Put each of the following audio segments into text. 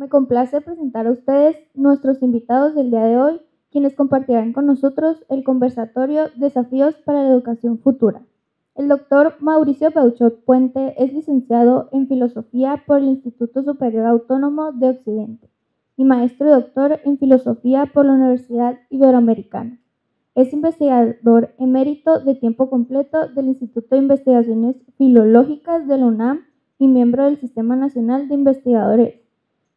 Me complace presentar a ustedes nuestros invitados del día de hoy, quienes compartirán con nosotros el conversatorio Desafíos para la Educación Futura. El doctor Mauricio Beuchot Puente es licenciado en Filosofía por el Instituto Superior Autónomo de Occidente y maestro y doctor en Filosofía por la Universidad Iberoamericana. Es investigador emérito de tiempo completo del Instituto de Investigaciones Filológicas de la UNAM y miembro del Sistema Nacional de Investigadores.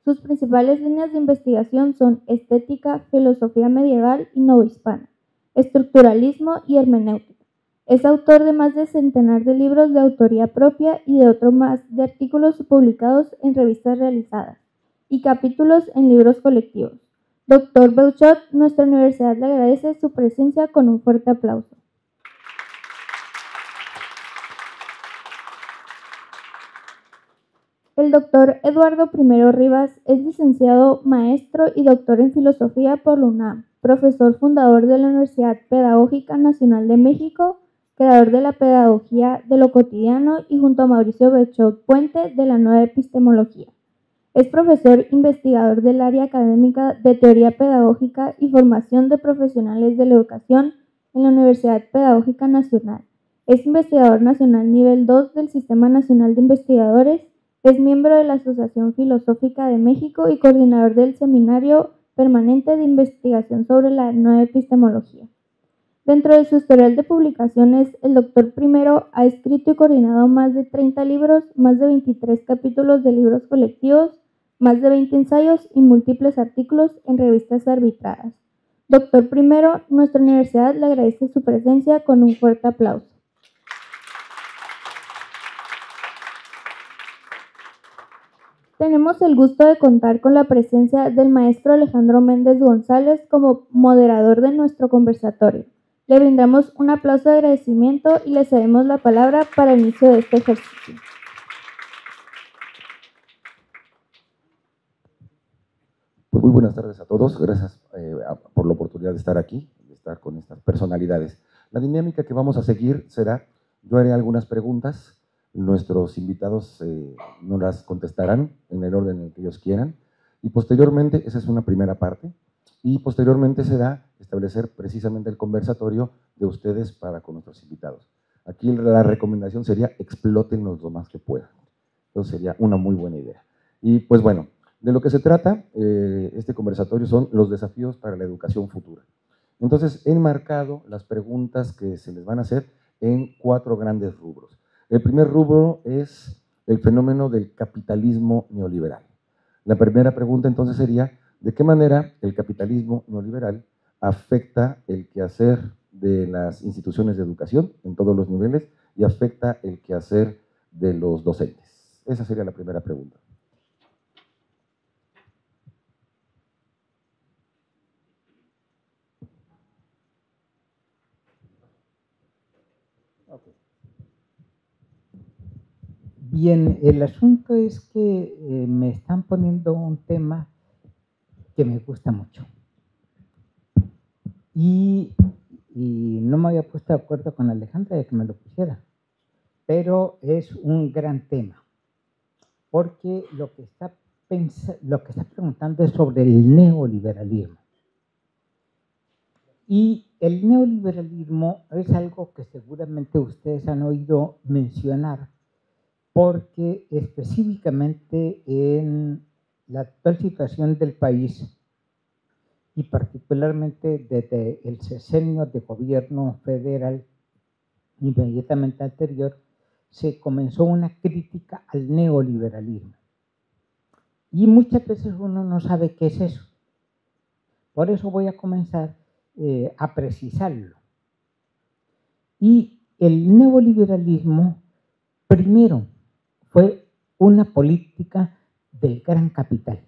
Sus principales líneas de investigación son estética, filosofía medieval y novohispana, estructuralismo y hermenéutica. Es autor de más de centenar de libros de autoría propia y de otro más de artículos publicados en revistas realizadas y capítulos en libros colectivos. Doctor Beuchot, nuestra universidad le agradece su presencia con un fuerte aplauso. El doctor Eduardo I. Rivas es licenciado, maestro y doctor en filosofía por la UNAM, profesor fundador de la Universidad Pedagógica Nacional de México, creador de la pedagogía de lo cotidiano y junto a Mauricio Beuchot Puente de la nueva epistemología. Es profesor investigador del área académica de teoría pedagógica y formación de profesionales de la educación en la Universidad Pedagógica Nacional. Es investigador nacional nivel 2 del Sistema Nacional de Investigadores. Es miembro de la Asociación Filosófica de México y coordinador del Seminario Permanente de Investigación sobre la Nueva Epistemología. Dentro de su historial de publicaciones, el doctor primero ha escrito y coordinado más de 30 libros, más de 23 capítulos de libros colectivos, más de 20 ensayos y múltiples artículos en revistas arbitradas. Doctor primero, nuestra universidad le agradece su presencia con un fuerte aplauso. Tenemos el gusto de contar con la presencia del maestro Alejandro Méndez González como moderador de nuestro conversatorio. Le brindamos un aplauso de agradecimiento y le cedemos la palabra para el inicio de este ejercicio. Pues muy buenas tardes a todos. Gracias por la oportunidad de estar aquí, de estar con estas personalidades. La dinámica que vamos a seguir será, yo haré algunas preguntas, nuestros invitados nos las contestarán en el orden en el que ellos quieran, y posteriormente, esa es una primera parte, y posteriormente será establecer precisamente el conversatorio de ustedes para con nuestros invitados. Aquí la recomendación sería explótenlos lo más que puedan. Entonces sería una muy buena idea. Y pues bueno, de lo que se trata, este conversatorio son los desafíos para la educación futura. Entonces, he enmarcado las preguntas que se les van a hacer en 4 grandes rubros. El primer rubro es el fenómeno del capitalismo neoliberal. La primera pregunta entonces sería, ¿de qué manera el capitalismo neoliberal afecta el quehacer de las instituciones de educación en todos los niveles y afecta el quehacer de los docentes? Esa sería la primera pregunta. Bien, el asunto es que me están poniendo un tema que me gusta mucho. Y no me había puesto de acuerdo con Alejandra de que me lo pusiera. Pero es un gran tema. Porque lo que está preguntando es sobre el neoliberalismo. Y el neoliberalismo es algo que seguramente ustedes han oído mencionar, porque específicamente en la actual situación del país y particularmente desde el sexenio de gobierno federal inmediatamente anterior, se comenzó una crítica al neoliberalismo. Y muchas veces uno no sabe qué es eso. Por eso voy a comenzar a precisarlo. Y el neoliberalismo, primero, fue una política del gran capital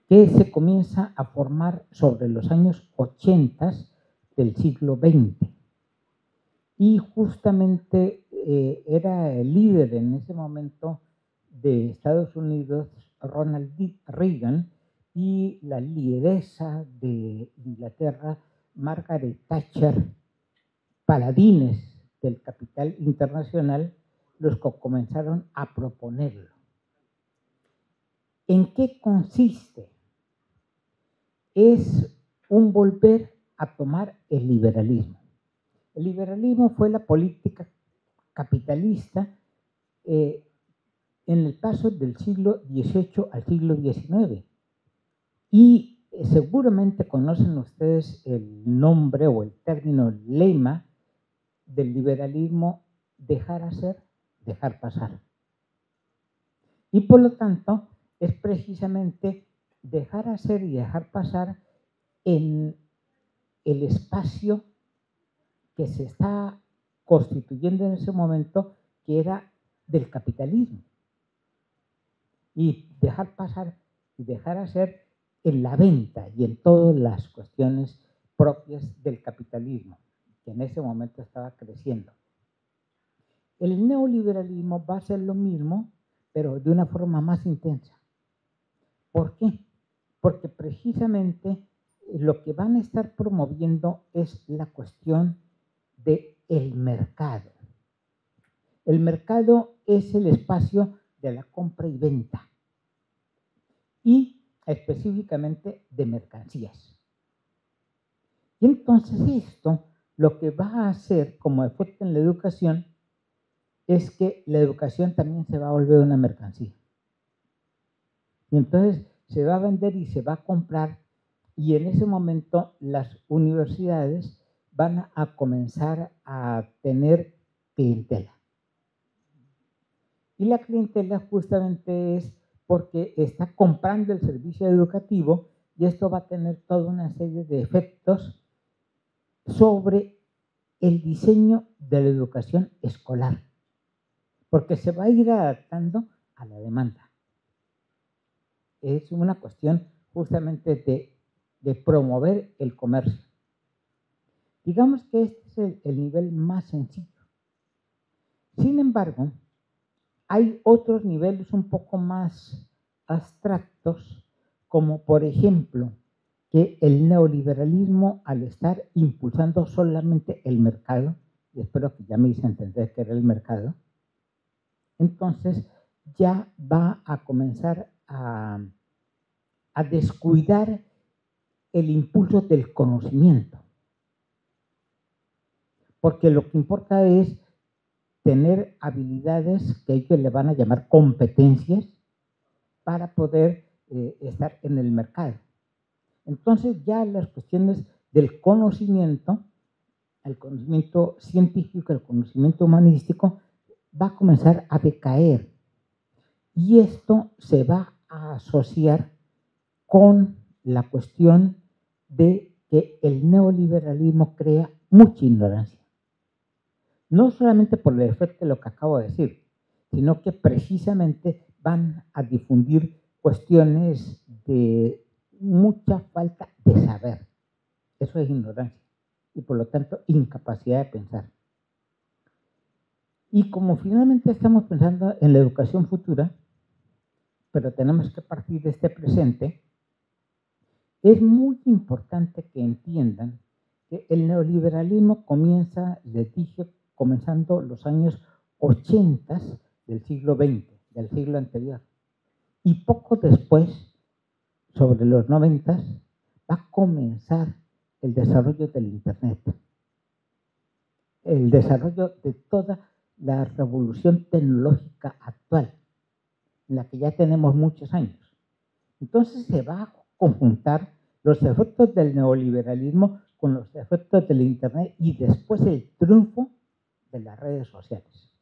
que se comienza a formar sobre los años 80 del siglo XX. Y justamente era el líder en ese momento de Estados Unidos, Ronald Reagan, y la lideresa de Inglaterra, Margaret Thatcher, paladines del capital internacional, los que comenzaron a proponerlo. ¿En qué consiste? Es un volver a tomar el liberalismo. El liberalismo fue la política capitalista en el paso del siglo XVIII al siglo XIX. Y seguramente conocen ustedes el nombre o el término lema del liberalismo: dejar hacer, dejar pasar. Y por lo tanto, es precisamente dejar hacer y dejar pasar en el espacio que se está constituyendo en ese momento, que era del capitalismo. Y dejar pasar y dejar hacer en la venta y en todas las cuestiones propias del capitalismo, que en ese momento estaba creciendo. El neoliberalismo va a ser lo mismo, pero de una forma más intensa. ¿Por qué? Porque precisamente lo que van a estar promoviendo es la cuestión del mercado. El mercado es el espacio de la compra y venta, y específicamente de mercancías. Y entonces esto lo que va a hacer como efecto en la educación es que la educación también se va a volver una mercancía. Y entonces se va a vender y se va a comprar, y en ese momento las universidades van a comenzar a tener clientela. Y la clientela justamente es porque está comprando el servicio educativo, y esto va a tener toda una serie de efectos sobre el diseño de la educación escolar, porque se va a ir adaptando a la demanda. Es una cuestión justamente de promover el comercio. Digamos que este es el nivel más sencillo. Sin embargo, hay otros niveles un poco más abstractos, como por ejemplo que el neoliberalismo, al estar impulsando solamente el mercado, y espero que ya me hice entender que era el mercado, entonces ya va a comenzar a descuidar el impulso del conocimiento. Porque lo que importa es tener habilidades que ellos le van a llamar competencias para poder estar en el mercado. Entonces ya las cuestiones del conocimiento, el conocimiento científico, el conocimiento humanístico, va a comenzar a decaer. Y esto se va a asociar con la cuestión de que el neoliberalismo crea mucha ignorancia. No solamente por el efecto de lo que acabo de decir, sino que precisamente van a difundir cuestiones de mucha falta de saber. Eso es ignorancia y por lo tanto incapacidad de pensar. Y como finalmente estamos pensando en la educación futura, pero tenemos que partir de este presente, es muy importante que entiendan que el neoliberalismo comienza, les dije, comenzando los años 80 del siglo XX, del siglo anterior. Y poco después, sobre los 90, va a comenzar el desarrollo del Internet, el desarrollo de toda la revolución tecnológica actual, en la que ya tenemos muchos años. Entonces se va a conjuntar los efectos del neoliberalismo con los efectos del Internet y después el triunfo de las redes sociales.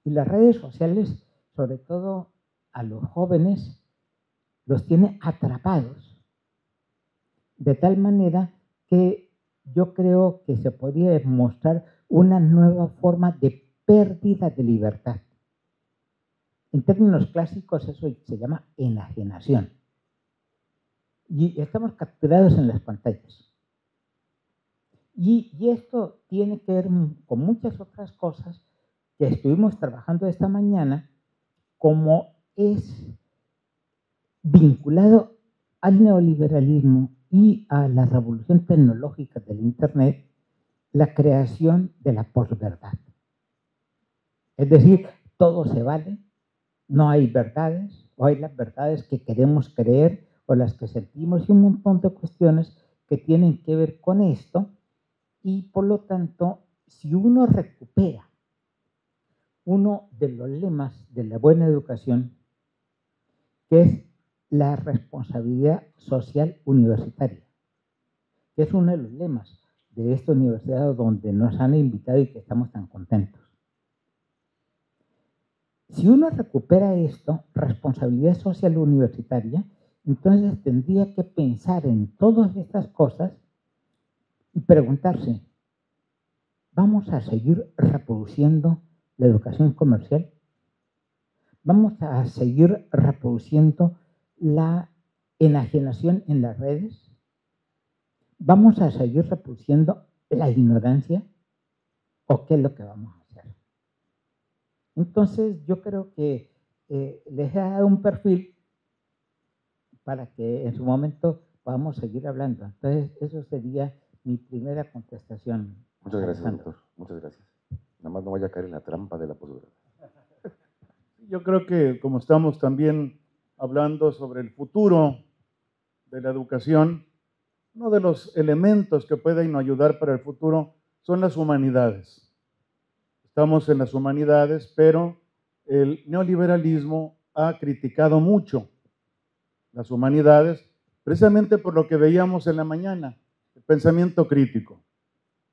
Y las redes sociales, sobre todo a los jóvenes, los tiene atrapados, de tal manera que yo creo que se podría mostrar una nueva forma de pérdida de libertad. En términos clásicos eso se llama enajenación. Y estamos capturados en las pantallas. Y esto tiene que ver con muchas otras cosas que estuvimos trabajando esta mañana, como es vinculado al neoliberalismo y a la revolución tecnológica del Internet, la creación de la posverdad. Es decir, todo se vale, no hay verdades, o hay las verdades que queremos creer o las que sentimos y un montón de cuestiones que tienen que ver con esto. Y por lo tanto, si uno recupera uno de los lemas de la buena educación, que es la responsabilidad social universitaria, que es uno de los lemas de esta universidad donde nos han invitado y que estamos tan contentos. Si uno recupera esto, responsabilidad social universitaria, entonces tendría que pensar en todas estas cosas y preguntarse, ¿vamos a seguir reproduciendo la educación comercial? ¿Vamos a seguir reproduciendo la enajenación en las redes? ¿Vamos a seguir reproduciendo la ignorancia? ¿O qué es lo que vamos a hacer? Entonces, yo creo que les he dado un perfil para que en su momento podamos seguir hablando. Entonces, eso sería mi primera contestación. Muchas gracias, doctor. Muchas gracias. Nada más no vaya a caer en la trampa de la posgrado. Yo creo que como estamos también hablando sobre el futuro de la educación, uno de los elementos que pueden ayudar para el futuro son las humanidades. Estamos en las humanidades, pero el neoliberalismo ha criticado mucho las humanidades, precisamente por lo que veíamos en la mañana, el pensamiento crítico.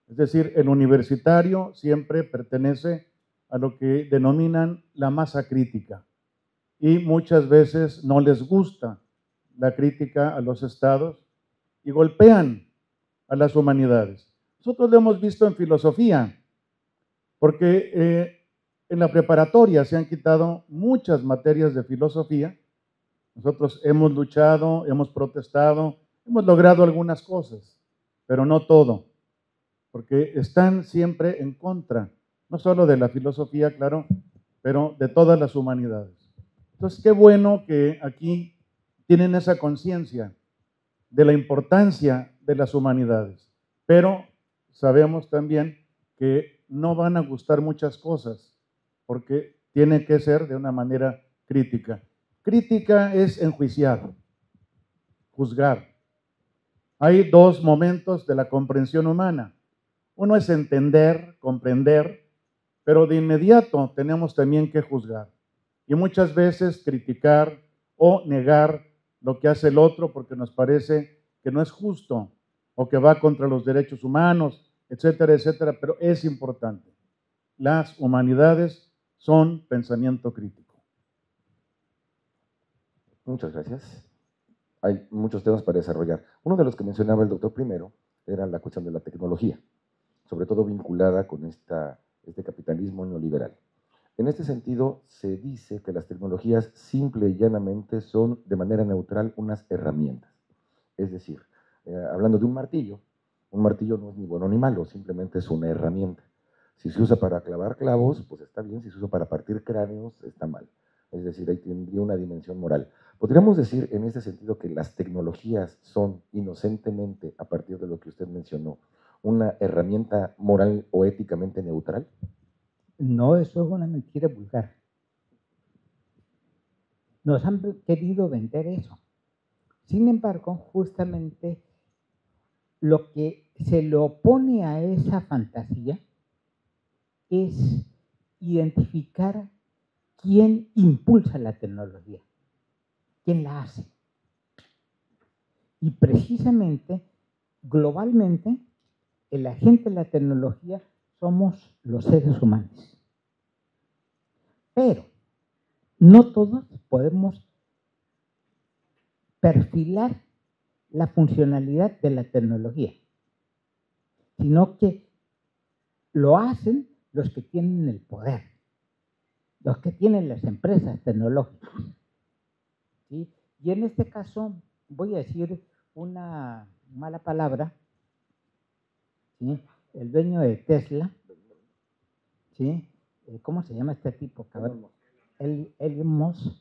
Es decir, el universitario siempre pertenece a lo que denominan la masa crítica y muchas veces no les gusta la crítica a los estados y golpean a las humanidades. Nosotros lo hemos visto en filosofía, porque en la preparatoria se han quitado muchas materias de filosofía. Nosotros hemos luchado, hemos protestado, hemos logrado algunas cosas, pero no todo, porque están siempre en contra, no solo de la filosofía, claro, pero de todas las humanidades. Entonces, qué bueno que aquí tienen esa conciencia de la importancia de las humanidades, pero sabemos también que no van a gustar muchas cosas, porque tiene que ser de una manera crítica. Crítica es enjuiciar, juzgar. Hay dos momentos de la comprensión humana. Uno es entender, comprender, pero de inmediato tenemos también que juzgar. Y muchas veces criticar o negar lo que hace el otro porque nos parece que no es justo o que va contra los derechos humanos, etcétera, etcétera, pero es importante. Las humanidades son pensamiento crítico. Muchas gracias. Hay muchos temas para desarrollar. Uno de los que mencionaba el doctor primero era la cuestión de la tecnología, sobre todo vinculada con este capitalismo neoliberal. En este sentido, se dice que las tecnologías simple y llanamente son de manera neutral unas herramientas. Es decir, hablando de un martillo no es ni bueno ni malo, simplemente es una herramienta. Si se usa para clavar clavos, pues está bien, si se usa para partir cráneos, está mal. Es decir, ahí tendría una dimensión moral. ¿Podríamos decir en este sentido que las tecnologías son inocentemente, a partir de lo que usted mencionó, una herramienta moral o éticamente neutral? No, eso es una mentira vulgar. Nos han querido vender eso. Sin embargo, justamente lo que se le opone a esa fantasía es identificar quién impulsa la tecnología, quién la hace. Y precisamente, globalmente, el agente de la tecnología somos los seres humanos. Pero no todos podemos perfilar la funcionalidad de la tecnología, sino que lo hacen los que tienen el poder, los que tienen las empresas tecnológicas. ¿Sí? Y en este caso voy a decir una mala palabra. ¿Sí? El dueño de Tesla, ¿sí? ¿Cómo se llama este tipo? Elon Musk,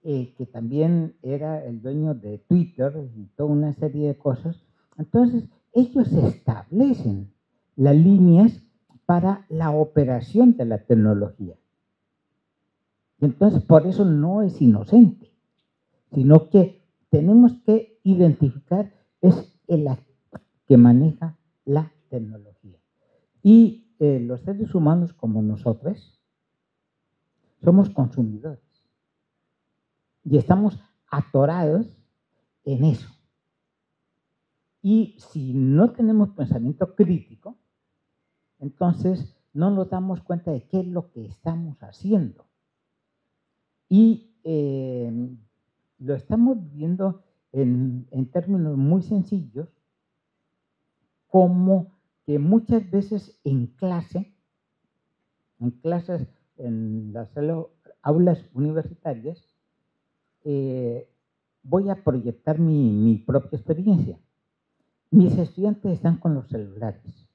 que también era el dueño de Twitter y toda una serie de cosas. Entonces, ellos establecen las líneas para la operación de la tecnología. Y entonces por eso no es inocente, sino que tenemos que identificar es el que maneja la tecnología. Y los seres humanos como nosotros somos consumidores y estamos atorados en eso. Y si no tenemos pensamiento crítico, entonces no nos damos cuenta de qué es lo que estamos haciendo. Y lo estamos viendo en términos muy sencillos, como que muchas veces en clases, en las aulas universitarias, voy a proyectar mi propia experiencia. Mis estudiantes están con los celulares.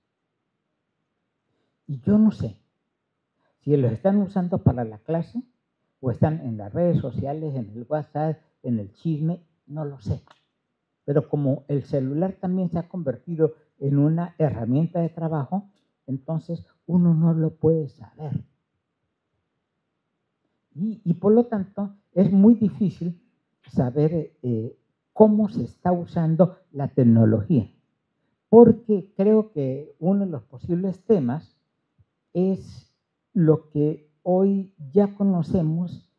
Y yo no sé si los están usando para la clase o están en las redes sociales, en el WhatsApp, en el chisme, no lo sé. Pero como el celular también se ha convertido en una herramienta de trabajo, entonces uno no lo puede saber. Y por lo tanto es muy difícil saber cómo se está usando la tecnología, porque creo que uno de los posibles temas es lo que hoy ya conocemos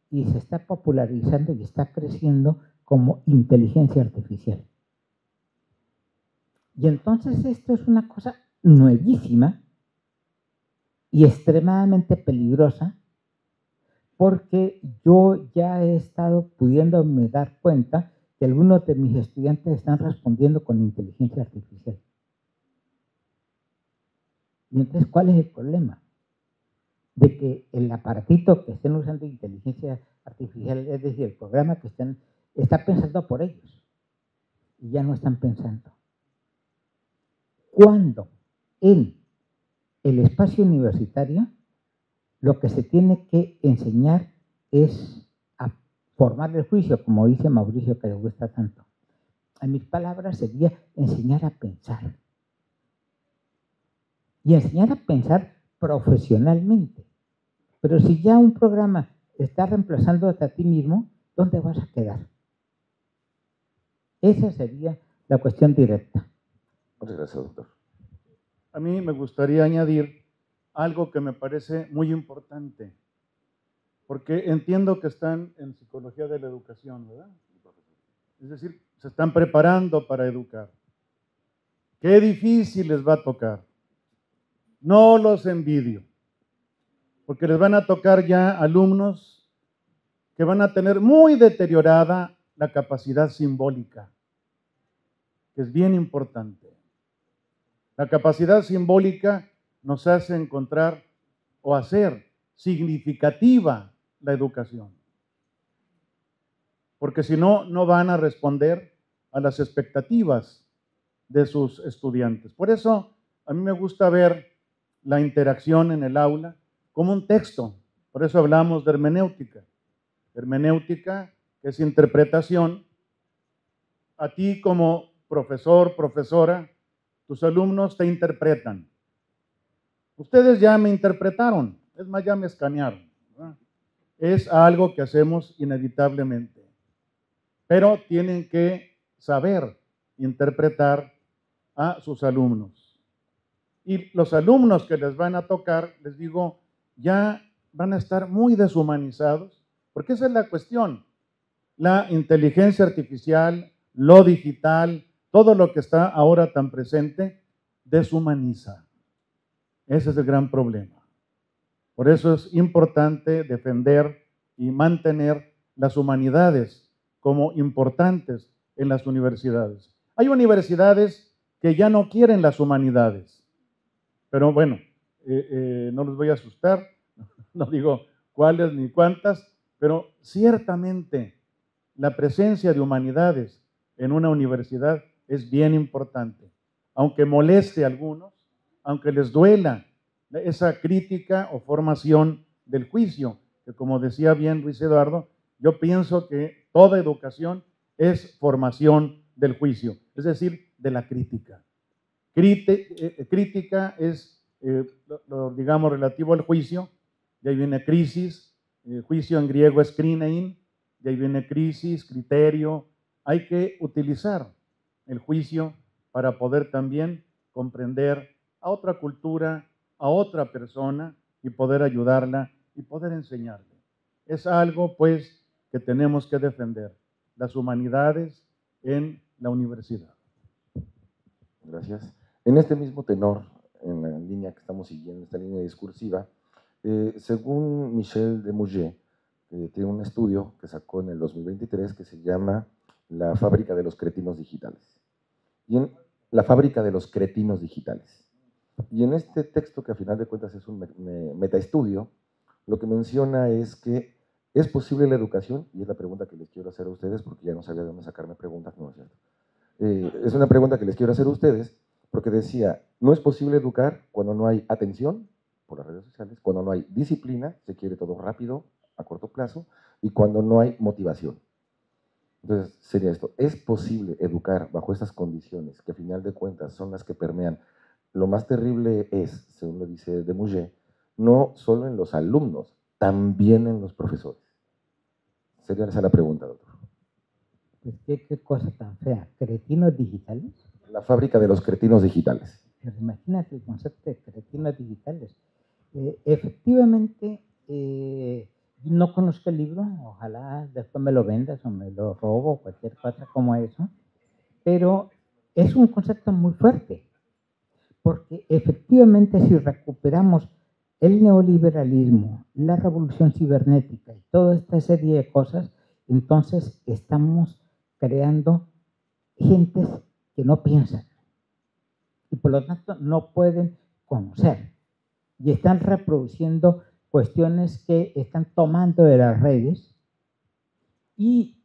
y se está popularizando y está creciendo como inteligencia artificial. Y entonces esto es una cosa nuevísima y extremadamente peligrosa, porque yo ya he estado pudiéndome dar cuenta que algunos de mis estudiantes están respondiendo con inteligencia artificial. Y entonces, ¿cuál es el problema? De que el aparatito que estén usando inteligencia artificial, es decir, el programa que está pensando por ellos, y ya no están pensando. Cuando en el espacio universitario lo que se tiene que enseñar es a formar el juicio, como dice Mauricio, que le gusta tanto. En mis palabras sería enseñar a pensar. Y enseñar a pensar profesionalmente. Pero si ya un programa está reemplazándote a ti mismo, ¿dónde vas a quedar? Esa sería la cuestión directa. Muchas gracias, doctor. A mí me gustaría añadir algo que me parece muy importante, porque entiendo que están en psicología de la educación, ¿verdad? Es decir, se están preparando para educar. Qué difícil les va a tocar. No los envidio, porque les van a tocar ya alumnos que van a tener muy deteriorada la capacidad simbólica, que es bien importante. La capacidad simbólica nos hace encontrar o hacer significativa la educación, porque si no, no van a responder a las expectativas de sus estudiantes. Por eso a mí me gusta ver la interacción en el aula como un texto. Por eso hablamos de hermenéutica. Hermenéutica es interpretación. A ti como profesor, profesora, tus alumnos te interpretan. Ustedes ya me interpretaron, es más, ya me escanearon, ¿verdad? Es algo que hacemos inevitablemente. Pero tienen que saber interpretar a sus alumnos. Y los alumnos que les van a tocar, les digo, ya van a estar muy deshumanizados, porque esa es la cuestión. La inteligencia artificial, lo digital, todo lo que está ahora tan presente, deshumaniza. Ese es el gran problema. Por eso es importante defender y mantener las humanidades como importantes en las universidades. Hay universidades que ya no quieren las humanidades, pero bueno, no los voy a asustar, no digo cuáles ni cuántas, pero ciertamente la presencia de humanidades en una universidad es bien importante, aunque moleste a algunos, aunque les duela esa crítica o formación del juicio, que como decía bien Luis Eduardo, yo pienso que toda educación es formación del juicio, es decir, de la crítica. Crítica es, digamos, relativo al juicio, de ahí viene crisis, Juicio en griego es krinein, de ahí viene crisis, criterio. Hay que utilizar el juicio para poder también comprender a otra cultura, a otra persona y poder ayudarla y poder enseñarle. Es algo, pues, que tenemos que defender, las humanidades en la universidad. Gracias. En este mismo tenor, en la línea que estamos siguiendo, esta línea discursiva, según Michel Demouget, tiene un estudio que sacó en el 2023 que se llama La fábrica de los cretinos digitales. Y en la fábrica de los cretinos digitales. Y en este texto, que a final de cuentas es un metaestudio, lo que menciona es que es posible la educación, y es la pregunta que les quiero hacer a ustedes, porque ya no sabía de dónde sacarme preguntas, no es cierto. Es una pregunta que les quiero hacer a ustedes, porque decía, no es posible educar cuando no hay atención por las redes sociales, cuando no hay disciplina, se quiere todo rápido, a corto plazo, y cuando no hay motivación. Entonces, sería esto, ¿es posible educar bajo estas condiciones, que a final de cuentas son las que permean? Lo más terrible es, según lo dice Demouget, no solo en los alumnos, también en los profesores. Sería esa la pregunta, doctor. Pues qué cosa tan fea. ¿Cretinos digitales? La fábrica de los cretinos digitales. Pero imagínate el concepto de cretinos digitales. Efectivamente, no conozco el libro, ojalá después me lo vendas o me lo robo, cualquier cosa como eso, pero es un concepto muy fuerte, porque efectivamente si recuperamos el neoliberalismo, la revolución cibernética y toda esta serie de cosas, entonces estamos creando gentes que no piensan y por lo tanto no pueden conocer y están reproduciendo cuestiones que están tomando de las redes y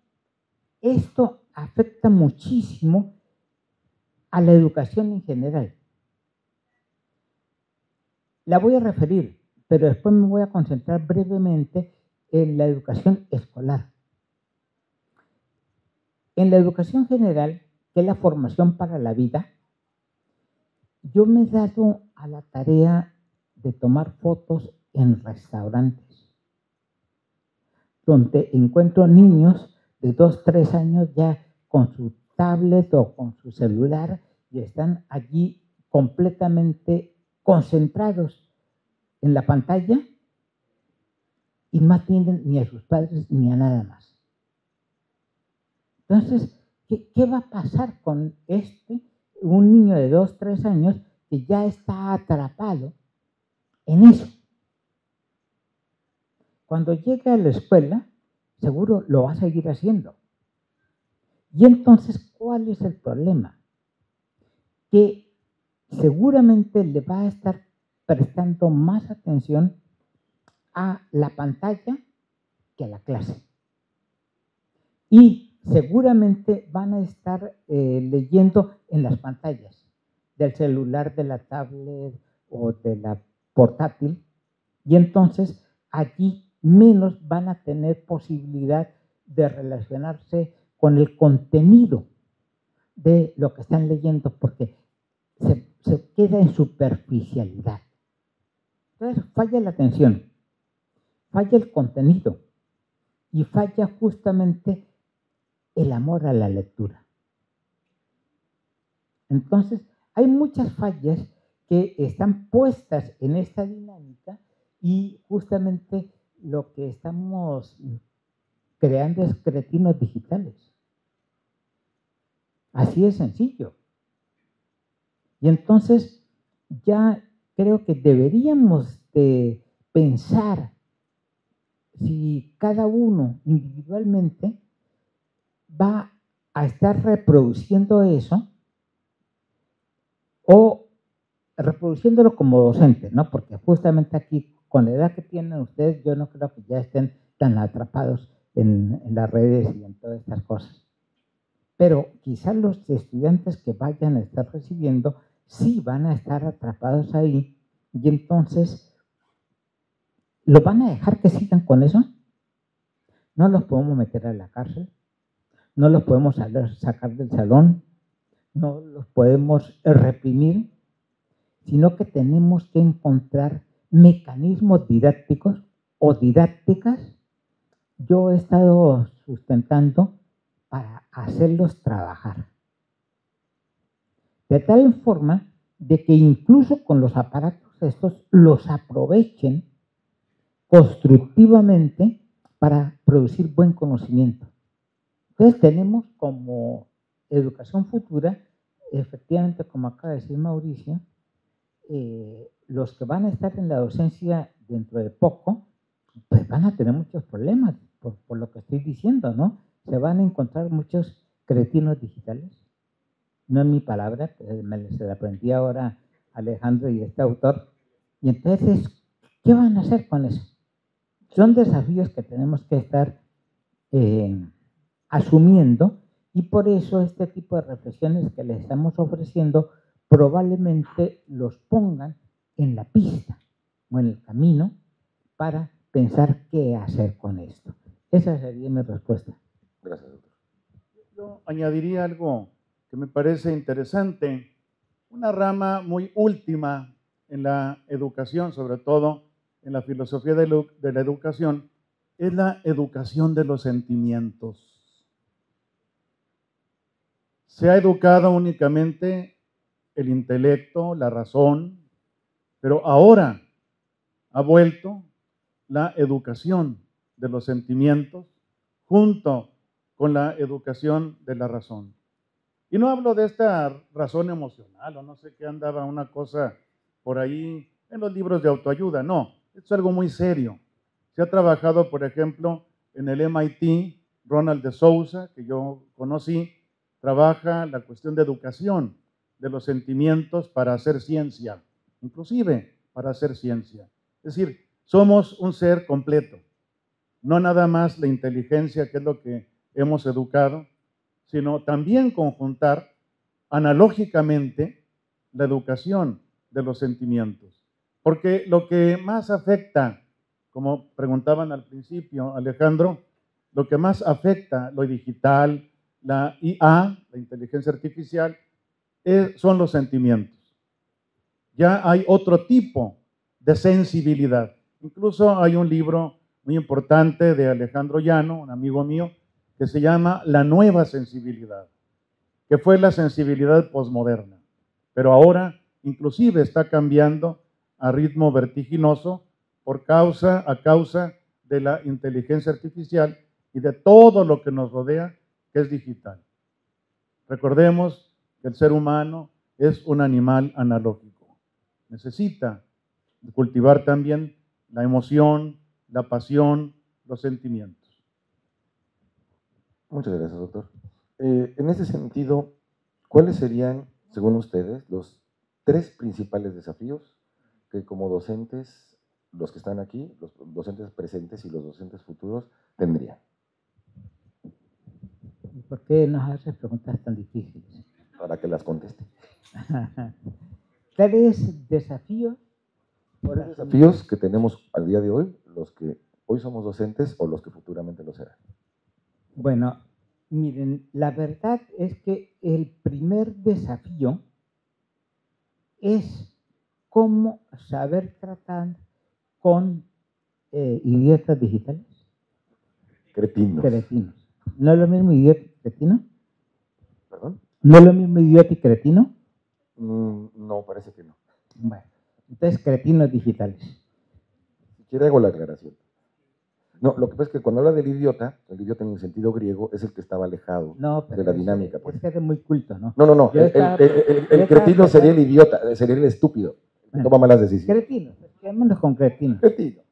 esto afecta muchísimo a la educación en general. La voy a referir, pero después me voy a concentrar brevemente en la educación escolar. En la educación general, que es la formación para la vida, yo me he dado a la tarea de tomar fotos en restaurantes, donde encuentro niños de 2, 3 años ya con su tablet o con su celular y están allí completamente concentrados en la pantalla y no atienden ni a sus padres ni a nada más. Entonces, ¿qué va a pasar con un niño de 2, 3 años que ya está atrapado en eso? Cuando llegue a la escuela, seguro lo va a seguir haciendo. Y entonces, ¿cuál es el problema? Que seguramente le va a estar prestando más atención a la pantalla que a la clase. Y seguramente van a estar leyendo en las pantallas del celular, de la tablet o de la portátil. Y entonces allí menos van a tener posibilidad de relacionarse con el contenido de lo que están leyendo, porque se queda en superficialidad. Entonces falla la atención, falla el contenido y falla justamente el amor a la lectura. Entonces, hay muchas fallas que están puestas en esta dinámica y justamente lo que estamos creando es cretinos digitales. Así es sencillo. Y entonces ya creo que deberíamos de pensar si cada uno individualmente va a estar reproduciendo eso o reproduciéndolo como docente, ¿no? Porque justamente aquí, con la edad que tienen ustedes, yo no creo que ya estén tan atrapados en las redes y en todas estas cosas. Pero quizás los estudiantes que vayan a estar recibiendo sí van a estar atrapados ahí y entonces, ¿lo van a dejar que sigan con eso? No los podemos meter a la cárcel, no los podemos sacar del salón, no los podemos reprimir, sino que tenemos que encontrar mecanismos didácticos o didácticas, yo he estado sustentando para hacerlos trabajar. De tal forma de que incluso con los aparatos estos los aprovechen constructivamente para producir buen conocimiento. Entonces tenemos como educación futura, efectivamente, como acaba de decir Mauricio, los que van a estar en la docencia dentro de poco, pues van a tener muchos problemas, por lo que estoy diciendo, ¿no? Se van a encontrar muchos cretinos digitales. No es mi palabra, se la aprendí ahora a Alejandro y este autor. Y entonces, ¿qué van a hacer con eso? Son desafíos que tenemos que estar asumiendo, y por eso este tipo de reflexiones que les estamos ofreciendo probablemente los pongan en la pista o en el camino para pensar qué hacer con esto. Esa sería mi respuesta. Gracias, doctor. Yo añadiría algo que me parece interesante, una rama muy última en la educación, sobre todo en la filosofía de la educación, es la educación de los sentimientos. Se ha educado únicamente el intelecto, la razón, pero ahora ha vuelto la educación de los sentimientos junto con la educación de la razón. Y no hablo de esta razón emocional o no sé qué andaba una cosa por ahí en los libros de autoayuda, no, esto es algo muy serio. Se ha trabajado, por ejemplo, en el MIT, Ronald de Souza, que yo conocí, trabaja la cuestión de educación de los sentimientos para hacer ciencia, inclusive para hacer ciencia. Es decir, somos un ser completo, no nada más la inteligencia, que es lo que hemos educado, sino también conjuntar analógicamente la educación de los sentimientos. Porque lo que más afecta, como preguntaban al principio, Alejandro, lo que más afecta lo digital, la IA, la inteligencia artificial, son los sentimientos. Ya hay otro tipo de sensibilidad. Incluso hay un libro muy importante de Alejandro Llano, un amigo mío, que se llama La Nueva Sensibilidad, que fue la sensibilidad posmoderna. Pero ahora inclusive está cambiando a ritmo vertiginoso a causa de la inteligencia artificial y de todo lo que nos rodea, que es digital. Recordemos que el ser humano es un animal analógico. Necesita cultivar también la emoción, la pasión, los sentimientos. Muchas gracias, doctor. En ese sentido, ¿cuáles serían, según ustedes, los 3 principales desafíos que como docentes, los que están aquí, los docentes presentes y los docentes futuros, tendrían? ¿Por qué nos haces preguntas tan difíciles? Para que las conteste. 3 desafíos. 3 desafíos que tenemos al día de hoy, los que hoy somos docentes o los que futuramente lo serán. Bueno, miren, la verdad es que el primer desafío es cómo saber tratar con idiotas digitales. Cretinos. Cretinos. ¿No es lo mismo idiota y cretino? ¿Perdón? ¿No es lo mismo idiota y cretino? No, parece que no. Bueno, entonces cretinos digitales. Si quiere hago la aclaración. No, lo que pasa es que cuando habla del idiota, el idiota en el sentido griego es el que estaba alejado de la dinámica. Pues. Es que eres muy culto, ¿no? No. El cretino sería el idiota, sería el estúpido, el que toma malas decisiones. Cretinos, quedémonos con cretinos. Cretino.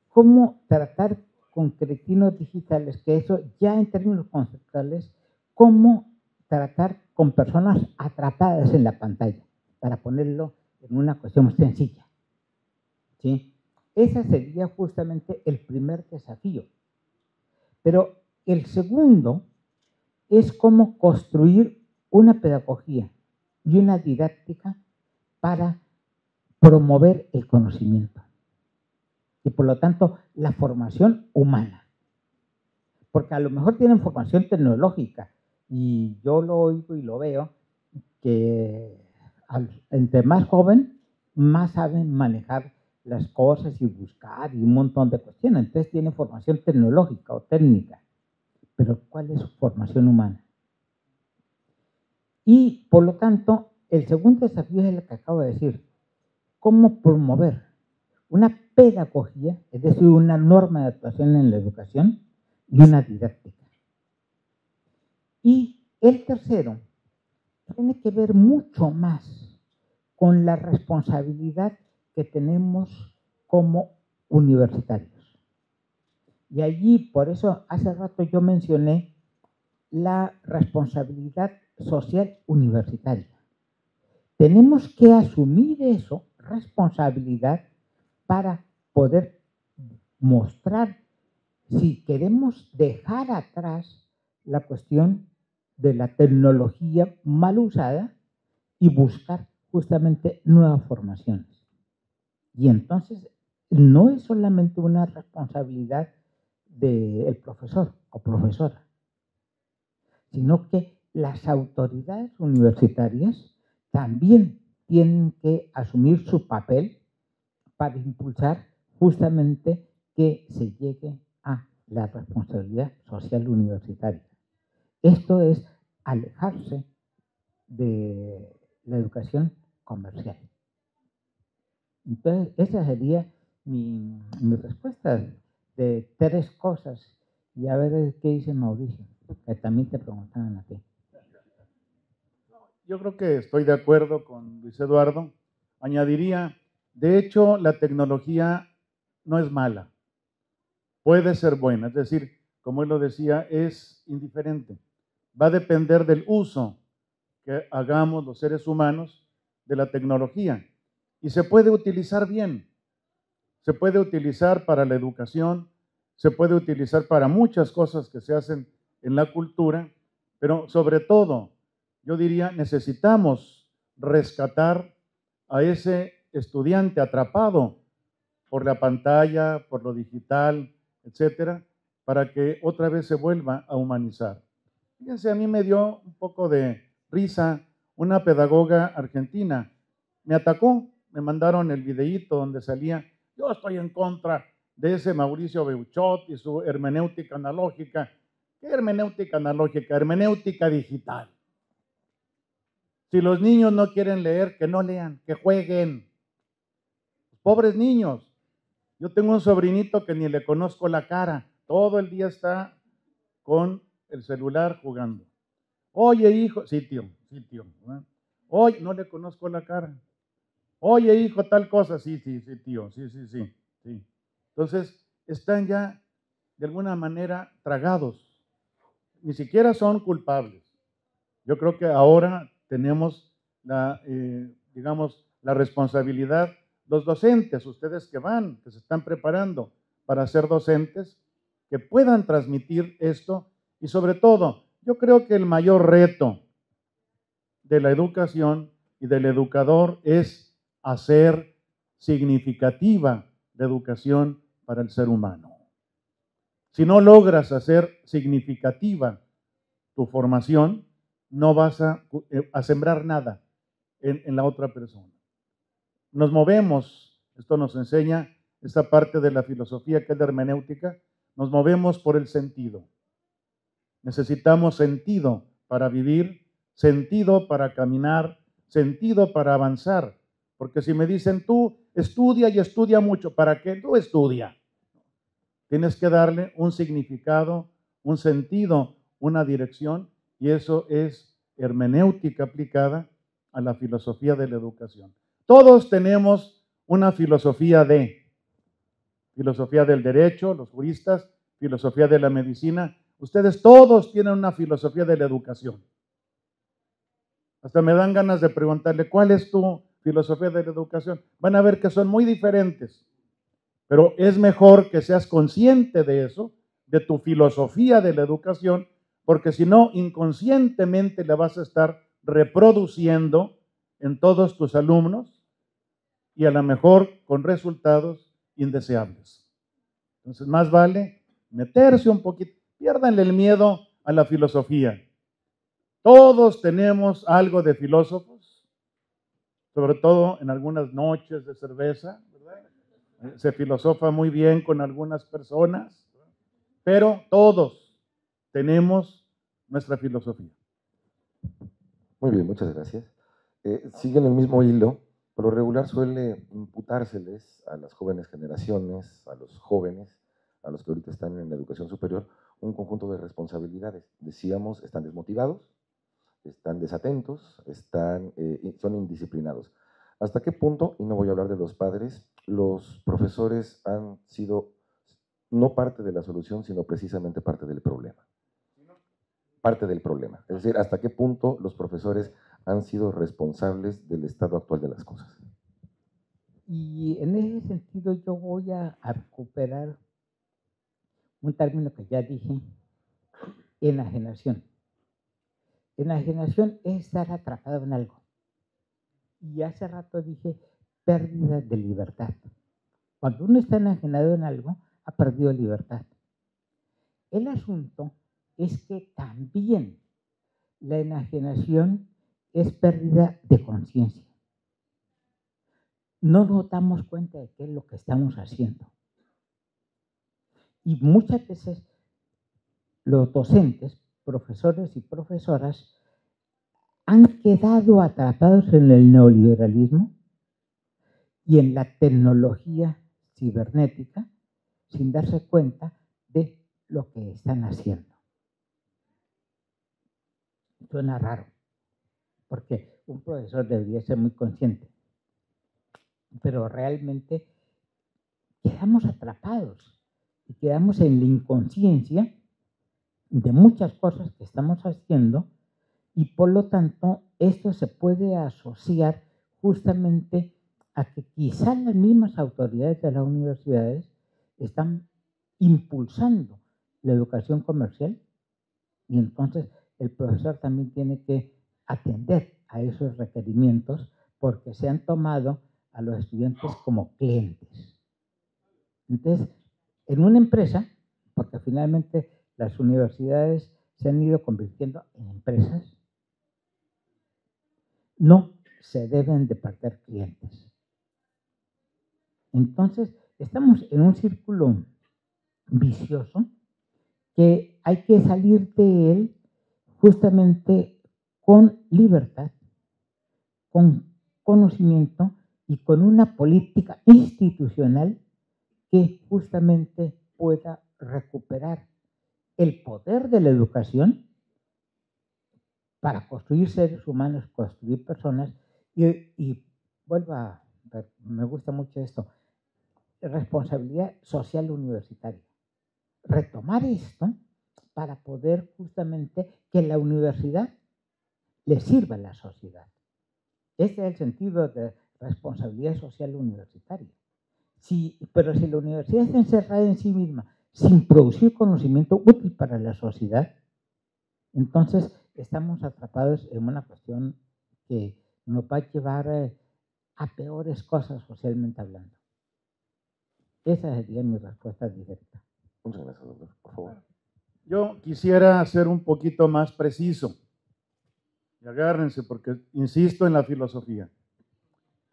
¿Cómo tratar con cretinos digitales? Que eso ya en términos conceptuales, ¿cómo tratar con personas atrapadas en la pantalla? Para ponerlo en una cuestión sencilla. ¿Sí? Ese sería justamente el primer desafío. Pero el segundo es cómo construir una pedagogía y una didáctica para promover el conocimiento y por lo tanto la formación humana. Porque a lo mejor tienen formación tecnológica y yo lo oigo y lo veo que entre más joven, más saben manejar las cosas y buscar y un montón de cuestiones. Entonces tiene formación tecnológica o técnica. Pero ¿cuál es su formación humana? Y por lo tanto, el segundo desafío es el que acabo de decir. ¿Cómo promover una pedagogía, es decir, una norma de actuación en la educación y una didáctica? Y el tercero tiene que ver mucho más con la responsabilidad que tenemos como universitarios. Y allí, por eso, hace rato yo mencioné la responsabilidad social universitaria. Tenemos que asumir eso, responsabilidad, para poder mostrar si queremos dejar atrás la cuestión de la tecnología mal usada y buscar justamente nuevas formaciones. Y entonces no es solamente una responsabilidad del profesor o profesora, sino que las autoridades universitarias también tienen que asumir su papel para impulsar justamente que se llegue a la responsabilidad social universitaria. Esto es alejarse de la educación comercial. Entonces, esa sería mi respuesta de 3 cosas. Y a ver qué dice Mauricio, que también te preguntaban a ti. Yo creo que estoy de acuerdo con Luis Eduardo. Añadiría, de hecho, la tecnología no es mala, puede ser buena, es decir, como él lo decía, es indiferente. Va a depender del uso que hagamos los seres humanos de la tecnología. Y se puede utilizar bien, se puede utilizar para la educación, se puede utilizar para muchas cosas que se hacen en la cultura, pero sobre todo, yo diría, necesitamos rescatar a ese estudiante atrapado por la pantalla, por lo digital, etcétera, para que otra vez se vuelva a humanizar. Fíjense, a mí me dio un poco de risa una pedagoga argentina. Me atacó, me mandaron el videíto donde salía, yo estoy en contra de ese Mauricio Beuchot y su hermenéutica analógica. ¿Qué hermenéutica analógica? Hermenéutica digital. Si los niños no quieren leer, que no lean, que jueguen. Pobres niños. Yo tengo un sobrinito que ni le conozco la cara. Todo el día está con el celular jugando. Oye, hijo, sí, tío, ¿verdad? Oye, no le conozco la cara. Oye, hijo, tal cosa, sí, tío, sí. Entonces, están ya de alguna manera tragados. Ni siquiera son culpables. Yo creo que ahora tenemos la responsabilidad, los docentes, ustedes que se están preparando para ser docentes, que puedan transmitir esto y sobre todo, yo creo que el mayor reto de la educación y del educador es hacer significativa la educación para el ser humano. Si no logras hacer significativa tu formación, no vas a sembrar nada en la otra persona. Nos movemos, esto nos enseña esta parte de la filosofía que es la hermenéutica, nos movemos por el sentido. Necesitamos sentido para vivir, sentido para caminar, sentido para avanzar. Porque si me dicen tú estudia y estudia mucho, ¿para qué? Tú estudia. Tienes que darle un significado, un sentido, una dirección, y eso es hermenéutica aplicada a la filosofía de la educación. Todos tenemos una filosofía del derecho, los juristas, filosofía de la medicina. Ustedes todos tienen una filosofía de la educación. Hasta me dan ganas de preguntarle, ¿cuál es tu filosofía de la educación? Van a ver que son muy diferentes, pero es mejor que seas consciente de eso, de tu filosofía de la educación, porque si no, inconscientemente la vas a estar reproduciendo en todos tus alumnos y a lo mejor con resultados indeseables. Entonces, más vale meterse un poquito, piérdanle el miedo a la filosofía. Todos tenemos algo de filósofos, sobre todo en algunas noches de cerveza, ¿verdad? Se filosofa muy bien con algunas personas, pero todos tenemos nuestra filosofía. Muy bien, muchas gracias. Siguen el mismo hilo. Por lo regular suele imputárseles a las jóvenes generaciones, a los jóvenes, a los que ahorita están en la educación superior, un conjunto de responsabilidades. Decíamos, están desmotivados, están desatentos, son indisciplinados. ¿Hasta qué punto, y no voy a hablar de los padres, los profesores han sido no parte de la solución, sino precisamente parte del problema? Parte del problema. Es decir, ¿hasta qué punto los profesores han sido responsables del estado actual de las cosas? Y en ese sentido yo voy a recuperar un término que ya dije, enajenación. Enajenación es estar atrapado en algo. Y hace rato dije pérdida de libertad. Cuando uno está enajenado en algo, ha perdido libertad. El asunto es que también la enajenación es pérdida de conciencia. No nos damos cuenta de qué es lo que estamos haciendo. Y muchas veces los docentes, profesores y profesoras han quedado atrapados en el neoliberalismo y en la tecnología cibernética sin darse cuenta de lo que están haciendo. Suena raro, porque un profesor debería ser muy consciente, pero realmente quedamos atrapados y quedamos en la inconsciencia de muchas cosas que estamos haciendo y por lo tanto esto se puede asociar justamente a que quizás las mismas autoridades de las universidades están impulsando la educación comercial y entonces el profesor también tiene que atender a esos requerimientos porque se han tomado a los estudiantes como clientes. Entonces, en una empresa, porque finalmente las universidades se han ido convirtiendo en empresas, no se deben de perder clientes. Entonces, estamos en un círculo vicioso que hay que salir de él justamente con libertad, con conocimiento y con una política institucional que justamente pueda recuperar el poder de la educación para construir seres humanos, construir personas y vuelvo a ver, me gusta mucho esto, responsabilidad social universitaria. Retomar esto para poder justamente que la universidad le sirva a la sociedad. Ese es el sentido de responsabilidad social universitaria. Pero si la universidad está encerrada en sí misma, sin producir conocimiento útil para la sociedad, entonces estamos atrapados en una cuestión que nos va a llevar a peores cosas socialmente hablando. Esa sería mi respuesta directa. Muchas gracias, doctor. Por favor. Yo quisiera ser un poquito más preciso. Y agárrense porque insisto en la filosofía.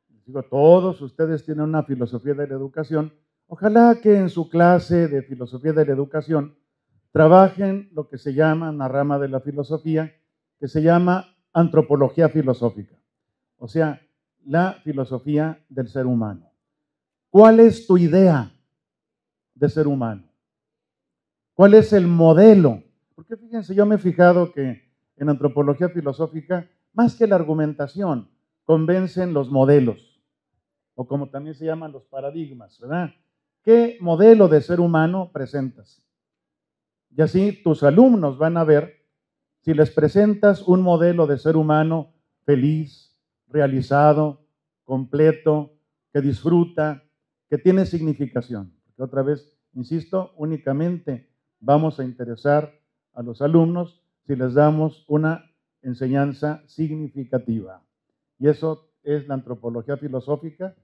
Les digo, todos ustedes tienen una filosofía de la educación. Ojalá que en su clase de filosofía de la educación trabajen lo que se llama una rama de la filosofía que se llama antropología filosófica. O sea, la filosofía del ser humano. ¿Cuál es tu idea de ser humano? ¿Cuál es el modelo? Porque fíjense, yo me he fijado que en antropología filosófica, más que la argumentación, convencen los modelos, o como también se llaman los paradigmas, ¿verdad? ¿Qué modelo de ser humano presentas? Y así tus alumnos van a ver si les presentas un modelo de ser humano feliz, realizado, completo, que disfruta, que tiene significación. Porque otra vez, insisto, únicamente vamos a interesar a los alumnos si les damos una enseñanza significativa. Y eso es la antropología filosófica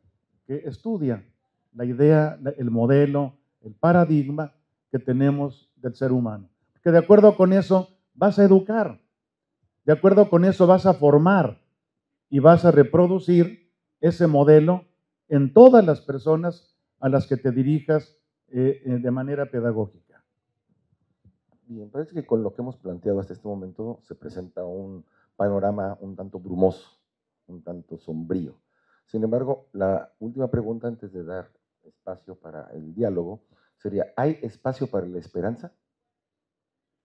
que estudia la idea, el modelo, el paradigma que tenemos del ser humano. Porque de acuerdo con eso vas a educar, de acuerdo con eso vas a formar y vas a reproducir ese modelo en todas las personas a las que te dirijas de manera pedagógica. Bien, parece que con lo que hemos planteado hasta este momento se presenta un panorama un tanto brumoso, un tanto sombrío. Sin embargo, la última pregunta antes de dar espacio para el diálogo sería, ¿hay espacio para la esperanza?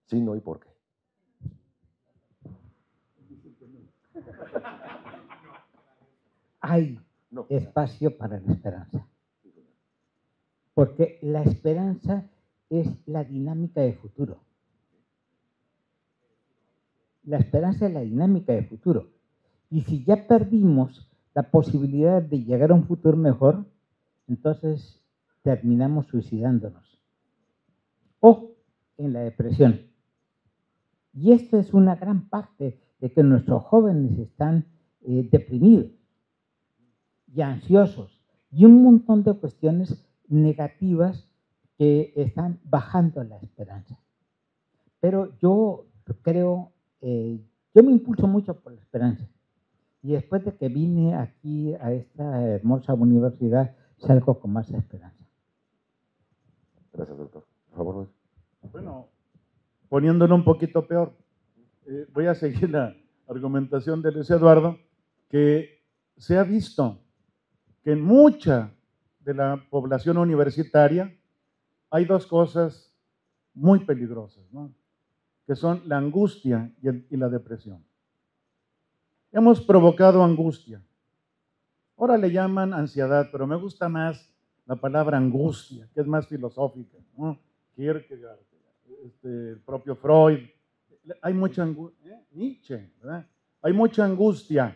Sí, no y por qué. Hay espacio para la esperanza. Porque la esperanza es la dinámica de futuro. La esperanza es la dinámica de futuro. Y si ya perdimos la posibilidad de llegar a un futuro mejor, entonces terminamos suicidándonos. O en la depresión. Y esto es una gran parte de que nuestros jóvenes están deprimidos y ansiosos y un montón de cuestiones negativas que están bajando la esperanza. Pero yo creo, yo me impulso mucho por la esperanza. Y después de que vine aquí a esta hermosa universidad, salgo con más esperanza. Gracias, doctor. Por favor, Luis. Bueno, poniéndolo un poquito peor, voy a seguir la argumentación de Luis Eduardo, que se ha visto que en mucha de la población universitaria hay dos cosas muy peligrosas, ¿no? Que son la angustia y la depresión. Hemos provocado angustia. Ahora le llaman ansiedad, pero me gusta más la palabra angustia, que es más filosófica, ¿no? Kierkegaard, el propio Freud. Hay mucha angustia, Nietzsche, ¿verdad? Hay mucha angustia.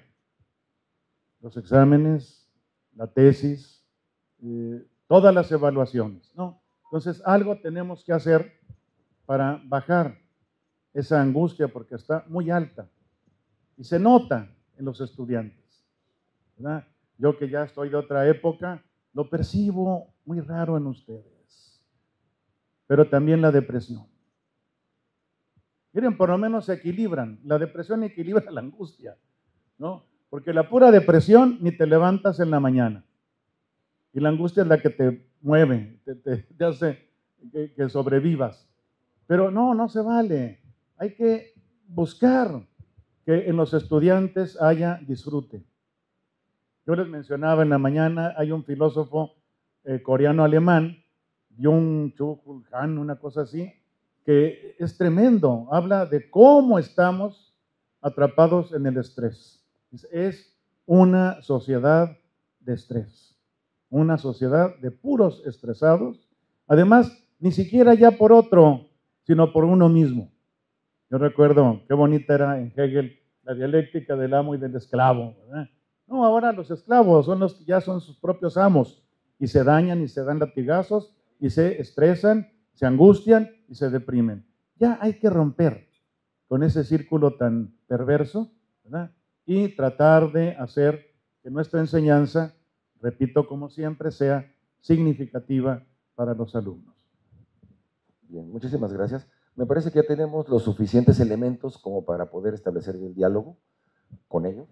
Los exámenes, la tesis, todas las evaluaciones, ¿no? Entonces, algo tenemos que hacer para bajar esa angustia porque está muy alta y se nota en los estudiantes, ¿verdad? Yo que ya estoy de otra época, lo percibo muy raro en ustedes, pero también la depresión. Miren, por lo menos se equilibran, la depresión equilibra la angustia, ¿no? Porque la pura depresión ni te levantas en la mañana y la angustia es la que te mueve, te hace que sobrevivas. Pero no se vale. Hay que buscar que en los estudiantes haya disfrute. Yo les mencionaba en la mañana, hay un filósofo coreano-alemán, Byung-Chul Han, una cosa así, que es tremendo. Habla de cómo estamos atrapados en el estrés. Es una sociedad de estrés, una sociedad de puros estresados. Además, ni siquiera ya por otro, sino por uno mismo. Yo recuerdo qué bonita era en Hegel la dialéctica del amo y del esclavo, ¿verdad? No, ahora los esclavos son los que ya son sus propios amos y se dañan y se dan latigazos y se estresan, se angustian y se deprimen. Ya hay que romper con ese círculo tan perverso, ¿verdad? Y tratar de hacer que nuestra enseñanza, repito como siempre, sea significativa para los alumnos. Bien, muchísimas gracias. Me parece que ya tenemos los suficientes elementos como para poder establecer el diálogo con ellos,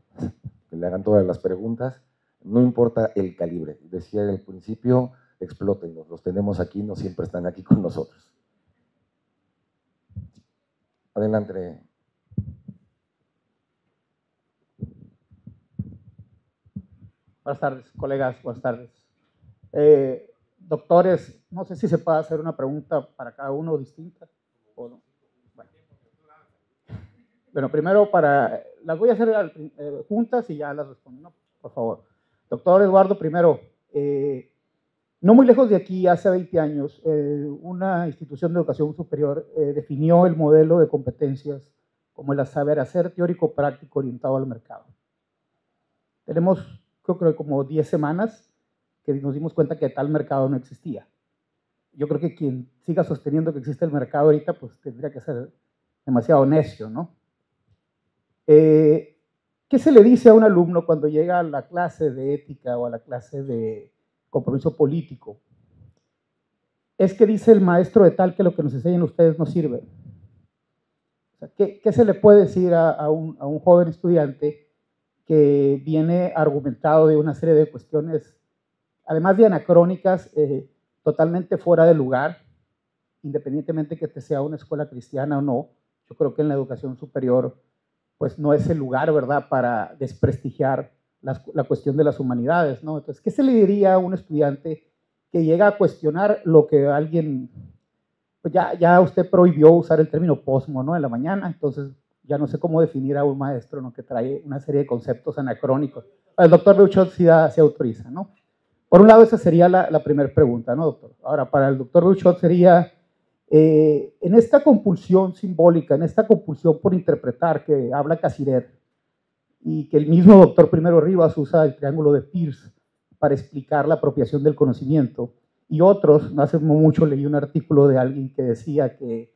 que le hagan todas las preguntas, no importa el calibre. Decía al principio, explótenlos, los tenemos aquí, no siempre están aquí con nosotros. Adelante. Buenas tardes, colegas, buenas tardes. Doctores, no sé si se puede hacer una pregunta para cada uno distinta o no. Bueno, primero las voy a hacer juntas y ya las respondo, ¿no? Por favor. Doctor Eduardo, primero, no muy lejos de aquí, hace 20 años, una institución de educación superior definió el modelo de competencias como el saber hacer teórico práctico orientado al mercado. Tenemos, creo que como 10 semanas que nos dimos cuenta que tal mercado no existía. Yo creo que quien siga sosteniendo que existe el mercado ahorita, pues tendría que ser demasiado necio, ¿no? ¿Qué se le dice a un alumno cuando llega a la clase de ética o a la clase de compromiso político? Es que dice el maestro de tal que lo que nos enseñan ustedes no sirve. O sea, ¿qué se le puede decir a un joven estudiante que viene argumentado de una serie de cuestiones además de anacrónicas, totalmente fuera de lugar, independientemente que te sea una escuela cristiana o no. Yo creo que en la educación superior, pues no es el lugar, ¿verdad?, para desprestigiar la cuestión de las humanidades, ¿no? Entonces, ¿qué se le diría a un estudiante que llega a cuestionar lo que alguien, pues ya usted prohibió usar el término posmo, ¿no?, en la mañana? Entonces, ya no sé cómo definir a un maestro, ¿no?, que trae una serie de conceptos anacrónicos. El doctor Beuchot sí se autoriza, ¿no? Por un lado, esa sería la primera pregunta, ¿no, doctor? Ahora, para el doctor Beuchot sería, en esta compulsión simbólica, en esta compulsión por interpretar que habla Casirer, y que el mismo doctor Primero Rivas usa el triángulo de Peirce para explicar la apropiación del conocimiento, y otros, no hace mucho leí un artículo de alguien que decía que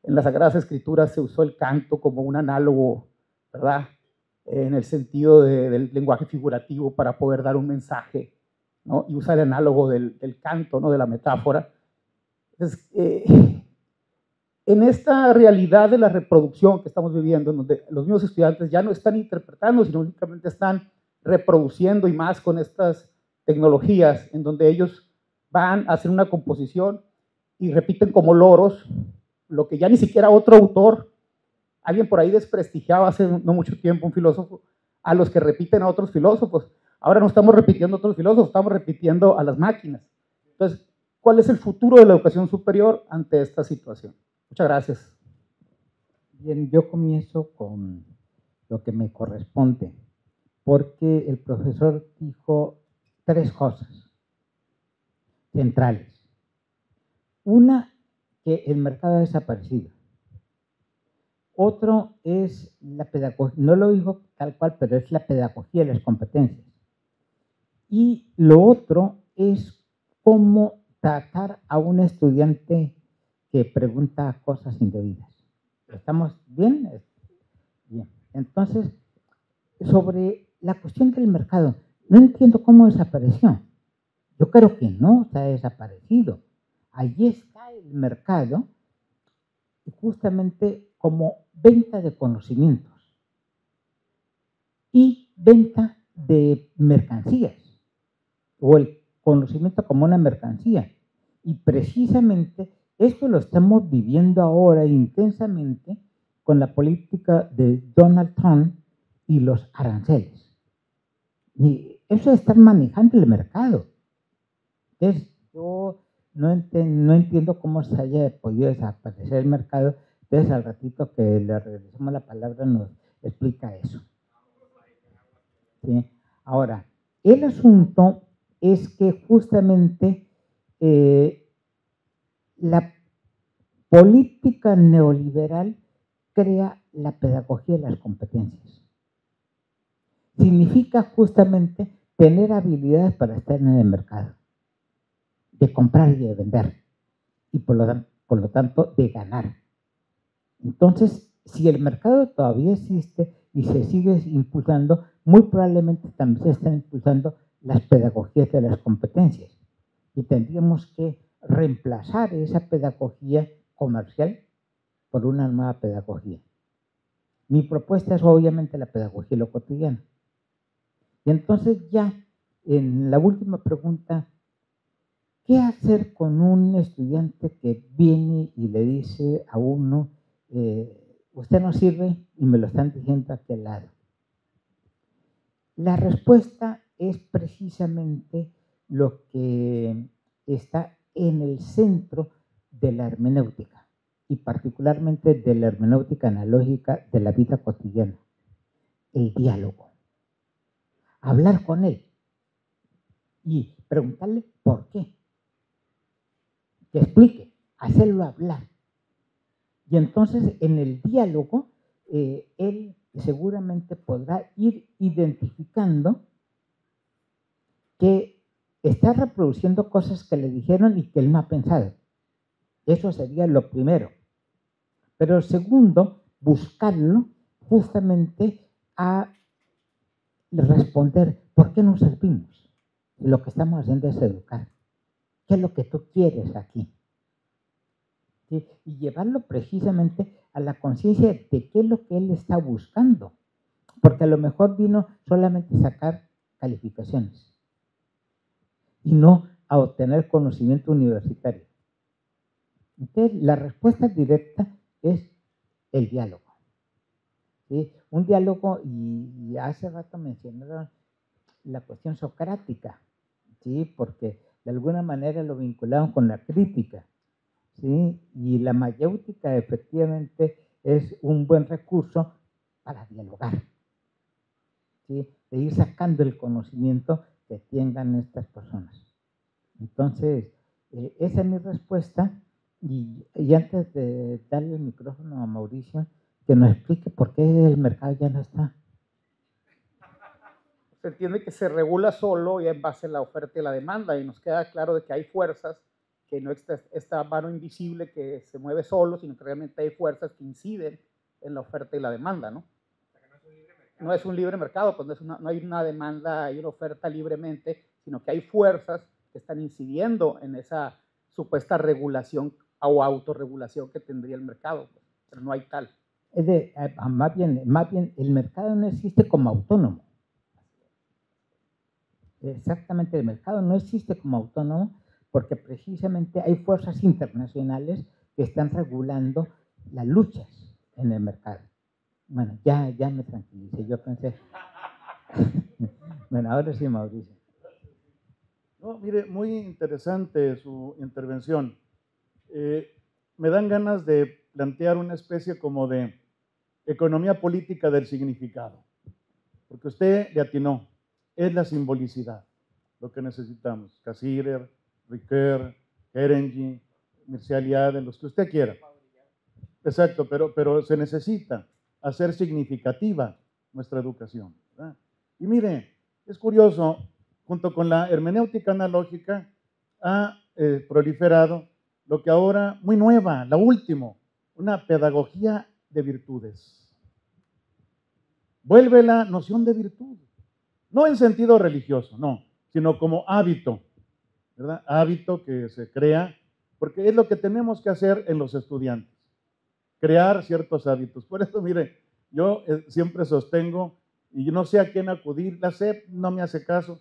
en las Sagradas Escrituras se usó el canto como un análogo, ¿verdad?, en el sentido del lenguaje figurativo para poder dar un mensaje, ¿no?, y usa el análogo del canto, ¿no?, de la metáfora. Entonces, en esta realidad de la reproducción que estamos viviendo, en donde los mismos estudiantes ya no están interpretando, sino únicamente están reproduciendo, y más con estas tecnologías, en donde ellos van a hacer una composición y repiten como loros lo que ya ni siquiera otro autor, alguien por ahí desprestigiaba hace no mucho tiempo, un filósofo, a los que repiten a otros filósofos. Ahora no estamos repitiendo a otros filósofos, estamos repitiendo a las máquinas. Entonces, ¿cuál es el futuro de la educación superior ante esta situación? Muchas gracias. Bien, yo comienzo con lo que me corresponde, porque el profesor dijo 3 cosas centrales. Una, que el mercado ha desaparecido. Otro es la pedagogía, no lo dijo tal cual, pero es la pedagogía de las competencias. Y lo otro es cómo tratar a un estudiante que pregunta cosas indebidas. ¿Estamos bien? Bien. Entonces, sobre la cuestión del mercado, no entiendo cómo desapareció. Yo creo que no está desaparecido. Allí está el mercado, justamente como venta de conocimientos y venta de mercancías, o el conocimiento como una mercancía. Y precisamente esto lo estamos viviendo ahora intensamente con la política de Donald Trump y los aranceles. Y eso de estar manejando el mercado. Entonces, yo no entiendo cómo se haya podido desaparecer el mercado. Entonces, al ratito que le regresamos la palabra nos explica eso. ¿Sí? Ahora, el asunto es que justamente la política neoliberal crea la pedagogía de las competencias. Significa justamente tener habilidades para estar en el mercado, de comprar y de vender, y por lo tanto de ganar. Entonces, si el mercado todavía existe y se sigue impulsando, muy probablemente también se están impulsando las pedagogías de las competencias. Y tendríamos que reemplazar esa pedagogía comercial por una nueva pedagogía. Mi propuesta es obviamente la pedagogía de lo cotidiano. Y entonces ya, en la última pregunta, ¿qué hacer con un estudiante que viene y le dice a uno, usted no sirve y me lo están diciendo aquí al lado? La respuesta es precisamente lo que está en el centro de la hermenéutica, y particularmente de la hermenéutica analógica de la vida cotidiana: el diálogo. Hablar con él y preguntarle por qué. Que explique, hacerlo hablar. Y entonces en el diálogo él seguramente podrá ir identificando que está reproduciendo cosas que le dijeron y que él no ha pensado. Eso sería lo primero. Pero segundo, buscarlo justamente a responder por qué nos servimos. Lo que estamos haciendo es educar. ¿Qué es lo que tú quieres aquí? ¿Sí? Y llevarlo precisamente a la conciencia de qué es lo que él está buscando. Porque a lo mejor vino solamente a sacar calificaciones. y no a obtener conocimiento universitario. Entonces, la respuesta directa es el diálogo. ¿Sí? Un diálogo, y hace rato mencionaron la cuestión socrática, ¿sí? Porque de alguna manera lo vincularon con la crítica, ¿sí? Y la mayéutica efectivamente es un buen recurso para dialogar, ¿sí? De ir sacando el conocimiento que tengan estas personas. Entonces, esa es mi respuesta. Y antes de darle el micrófono a Mauricio, que nos explique por qué el mercado ya no está. Se entiende que se regula solo y en base a la oferta y la demanda, y nos queda claro de que hay fuerzas, que no está esta mano invisible que se mueve solo, sino que realmente hay fuerzas que inciden en la oferta y la demanda, ¿no? No es un libre mercado, pues no hay una demanda, hay una oferta libremente, sino que hay fuerzas que están incidiendo en esa supuesta regulación o autorregulación que tendría el mercado, pues, pero no hay tal. Más bien, el mercado no existe como autónomo. Exactamente, el mercado no existe como autónomo porque precisamente hay fuerzas internacionales que están regulando las luchas en el mercado. Bueno, ya me tranquilicé, yo pensé. Bueno, ahora sí, Mauricio. No, mire, muy interesante su intervención. Me dan ganas de plantear una especie como de economía política del significado, porque usted le atinó, es la simbolicidad, lo que necesitamos. Cassirer, Ricoeur, Herengi, Mircea Eliade, los que usted quiera. Exacto, pero se necesita hacer significativa nuestra educación, ¿verdad? Y mire, es curioso, junto con la hermenéutica analógica ha proliferado lo que ahora, muy nueva, la última, una pedagogía de virtudes. Vuelve la noción de virtud, no en sentido religioso, no, sino como hábito, ¿verdad? Hábito que se crea, porque es lo que tenemos que hacer en los estudiantes, crear ciertos hábitos. Por eso, mire, yo siempre sostengo, y yo no sé a quién acudir, la SEP no me hace caso,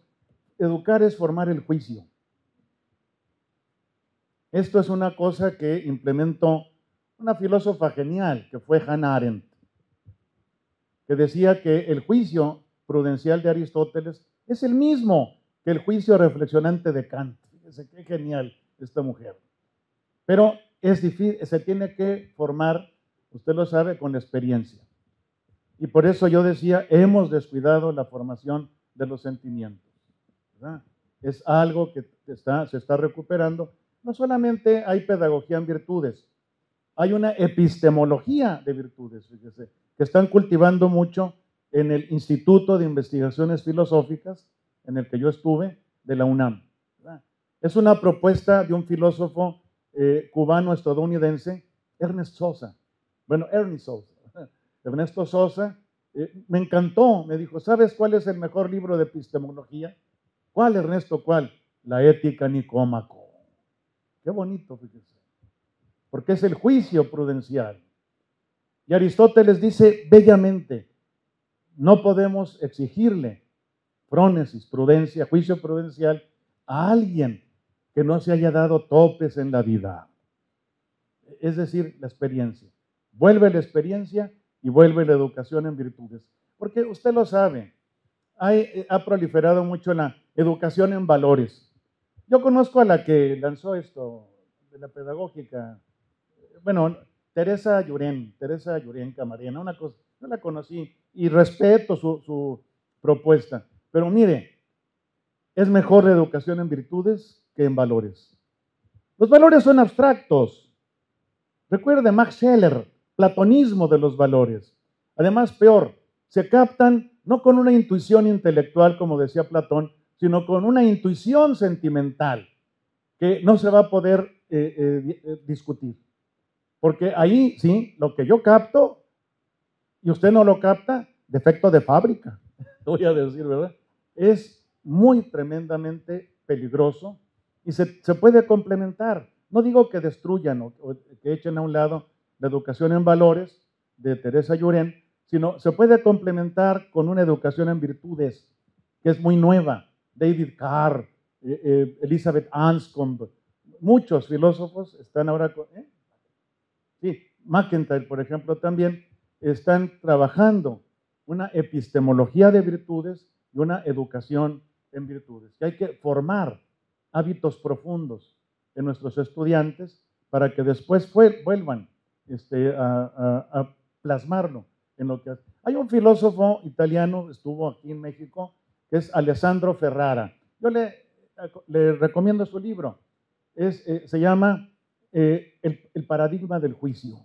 educar es formar el juicio. Esto es una cosa que implementó una filósofa genial, que fue Hannah Arendt, que decía que el juicio prudencial de Aristóteles es el mismo que el juicio reflexionante de Kant. Fíjese qué genial esta mujer. Pero es difícil, se tiene que formar, usted lo sabe, con la experiencia. Y por eso yo decía, hemos descuidado la formación de los sentimientos, ¿verdad? Es algo que se está recuperando. No solamente hay pedagogía en virtudes, hay una epistemología de virtudes, fíjese, que están cultivando mucho en el Instituto de Investigaciones Filosóficas, en el que yo estuve, de la UNAM, ¿verdad? Es una propuesta de un filósofo cubano-estadounidense, Ernest Sosa. Bueno, Ernest Sosa. Ernesto Sosa, me encantó, me dijo, ¿sabes cuál es el mejor libro de epistemología? ¿Cuál, Ernesto? ¿Cuál? La Ética Nicómaco. Qué bonito, fíjese. Porque es el juicio prudencial. Y Aristóteles dice bellamente, no podemos exigirle frónesis, prudencia, juicio prudencial a alguien que no se haya dado topes en la vida. Es decir, la experiencia. Vuelve la experiencia y vuelve la educación en virtudes. Porque usted lo sabe, ha proliferado mucho la educación en valores. Yo conozco a la que lanzó esto, de la pedagógica, bueno, Teresa Llurén Camarena, una cosa, yo la conocí y respeto su propuesta. Pero mire, es mejor la educación en virtudes que en valores. Los valores son abstractos. Recuerde Max Scheler, platonismo de los valores. Además, peor, se captan no con una intuición intelectual, como decía Platón, sino con una intuición sentimental que no se va a poder discutir. Porque ahí, sí, lo que yo capto y usted no lo capta, defecto de fábrica, voy a decir, ¿verdad? Es muy tremendamente peligroso y se puede complementar. No digo que destruyan o que echen a un lado la educación en valores de Teresa Llurén, sino se puede complementar con una educación en virtudes, que es muy nueva. David Carr, Elizabeth Anscombe, muchos filósofos están ahora con... Sí, MacIntyre, por ejemplo, también están trabajando una epistemología de virtudes y una educación en virtudes. Que hay que formar hábitos profundos en nuestros estudiantes para que después vuelvan a plasmarlo en lo que hace. Hay un filósofo italiano, estuvo aquí en México, que es Alessandro Ferrara. Yo le recomiendo su libro. Se llama El paradigma del juicio.